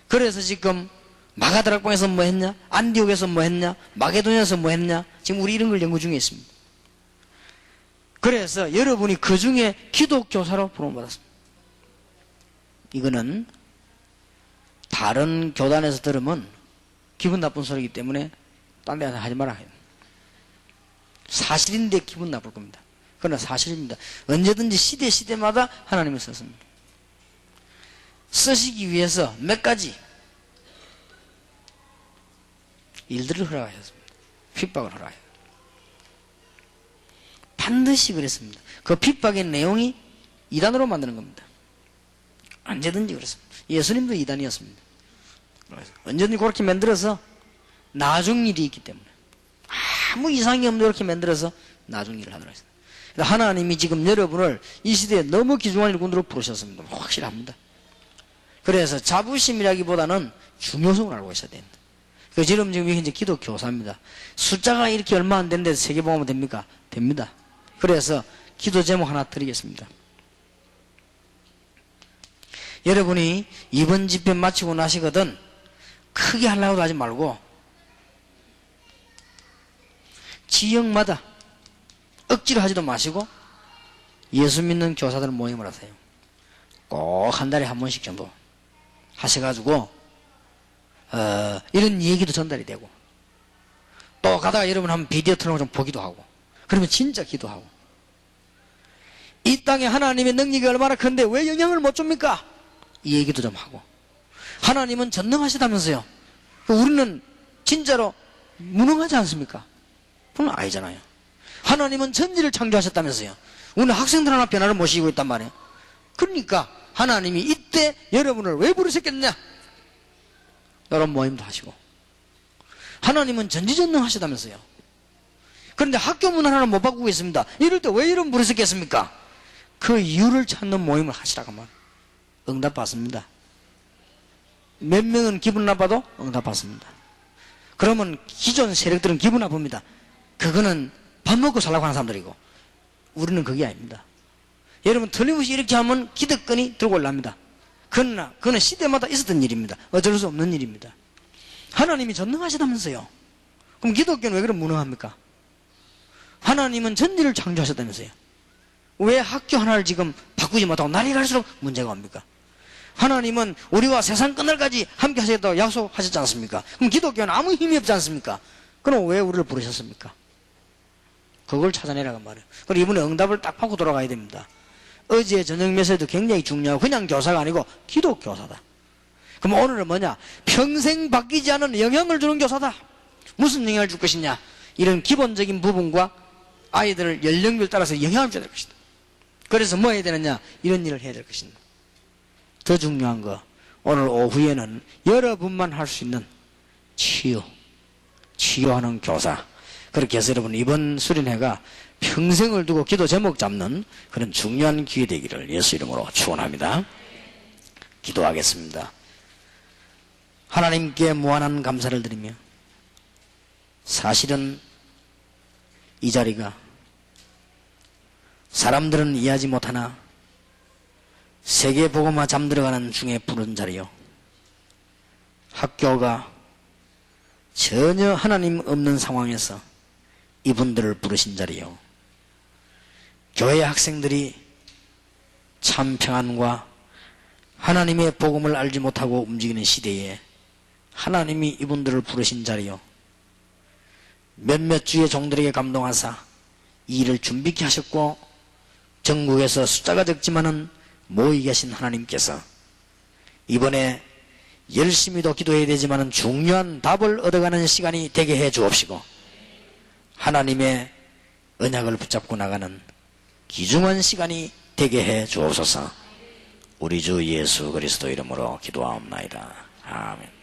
그래서 지금 마가다락방에서 뭐 했냐, 안디옥에서 뭐 했냐, 마게도냐에서 뭐 했냐, 지금 우리 이런 걸 연구 중에 있습니다. 그래서 여러분이 그 중에 기독교사로 부름받았습니다. 이거는 다른 교단에서 들으면 기분 나쁜 소리이기 때문에 딴 데서 하지 말아야 해요. 사실인데 기분 나쁠 겁니다. 그러나 사실입니다. 언제든지 시대마다 하나님을 썼습니다. 쓰시기 위해서 몇 가지 일들을 허락하셨습니다. 핍박을 허락하셨습니다. 반드시 그랬습니다. 그 핍박의 내용이 이단으로 만드는 겁니다. 언제든지 그렇습니다. 예수님도 이단이었습니다. 언제든지 그렇게 만들어서 나중 일이 있기 때문에 아무 이상이 없는 그렇게 만들어서 나중 일을 하더라 했습니다. 하나님이 지금 여러분을 이 시대에 너무 귀중한 일꾼으로 부르셨습니다. 확실합니다. 그래서 자부심이라기보다는 중요성을 알고 있어야 됩니다. 그 지금 현재 기도교사입니다. 숫자가 이렇게 얼마 안 되는데 세계복음은 됩니까? 됩니다. 그래서 기도 제목 하나 드리겠습니다. 여러분이 이번 집회 마치고 나시거든 크게 하려고 하지 말고 지역마다 억지로 하지도 마시고 예수 믿는 교사들 모임을 하세요. 꼭 한 달에 한 번씩 정도 하셔가지고 이런 얘기도 전달이 되고 또 가다가 여러분 한번 비디오 틀어놓고 좀 보기도 하고 그러면 진짜 기도하고 이 땅에 하나님의 능력이 얼마나 큰데 왜 영향을 못 줍니까? 이 얘기도 좀 하고 하나님은 전능하시다면서요. 우리는 진짜로 무능하지 않습니까? 그건 아니잖아요. 하나님은 천지를 창조하셨다면서요. 우리는 학생들 하나 변화를 모시고 있단 말이에요. 그러니까 하나님이 이때 여러분을 왜 부르셨겠느냐? 이런 모임도 하시고 하나님은 전지전능하시다면서요. 그런데 학교 문 하나는 못 바꾸고 있습니다. 이럴 때 왜 이런 부르셨겠습니까? 그 이유를 찾는 모임을 하시라고 하면 응답 받습니다. 몇 명은 기분 나빠도 응답 받습니다. 그러면 기존 세력들은 기분 나쁩니다. 그거는 밥 먹고 살라고 하는 사람들이고 우리는 그게 아닙니다. 여러분 틀림없이 이렇게 하면 기득권이 들고 올라옵니다. 그러나 그거는 시대마다 있었던 일입니다. 어쩔 수 없는 일입니다. 하나님이 전능하시다면서요. 그럼 기독교는 왜 그런 무능합니까? 하나님은 전지를 창조하셨다면서요. 왜 학교 하나를 지금 바꾸지 못하고 날이 갈수록 문제가 옵니까? 하나님은 우리와 세상 끝날까지 함께 하시겠다고 약속하셨지 않습니까? 그럼 기독교는 아무 힘이 없지 않습니까? 그럼 왜 우리를 부르셨습니까? 그걸 찾아내라고 말이에요. 그리고 이번에 응답을 딱 받고 돌아가야 됩니다. 어제 저녁 메시지도 굉장히 중요하고 그냥 교사가 아니고 기독교사다. 그럼 오늘은 뭐냐? 평생 바뀌지 않은 영향을 주는 교사다. 무슨 영향을 줄 것이냐? 이런 기본적인 부분과 아이들을 연령별 따라서 영향을 줘야 될 것이다. 그래서 뭐 해야 되느냐? 이런 일을 해야 될 것이다. 더 중요한 거 오늘 오후에는 여러분만 할 수 있는 치유하는 교사. 그렇게 해서 여러분 이번 수련회가 평생을 두고 기도 제목 잡는 그런 중요한 기회 되기를 예수 이름으로 축원합니다. 기도하겠습니다. 하나님께 무한한 감사를 드리며 사실은 이 자리가 사람들은 이해하지 못하나 세계복음화 잠들어가는 중에 부른 자리요. 학교가 전혀 하나님 없는 상황에서 이분들을 부르신 자리요. 교회 학생들이 참 평안과 하나님의 복음을 알지 못하고 움직이는 시대에 하나님이 이분들을 부르신 자리요. 몇몇 주의 종들에게 감동하사 이 일을 준비케 하셨고 전국에서 숫자가 적지만은 모이 계신 하나님께서 이번에 열심히도 기도해야 되지만은 중요한 답을 얻어가는 시간이 되게 해 주옵시고 하나님의 언약을 붙잡고 나가는 귀중한 시간이 되게 해 주옵소서. 우리 주 예수 그리스도 이름으로 기도하옵나이다. 아멘.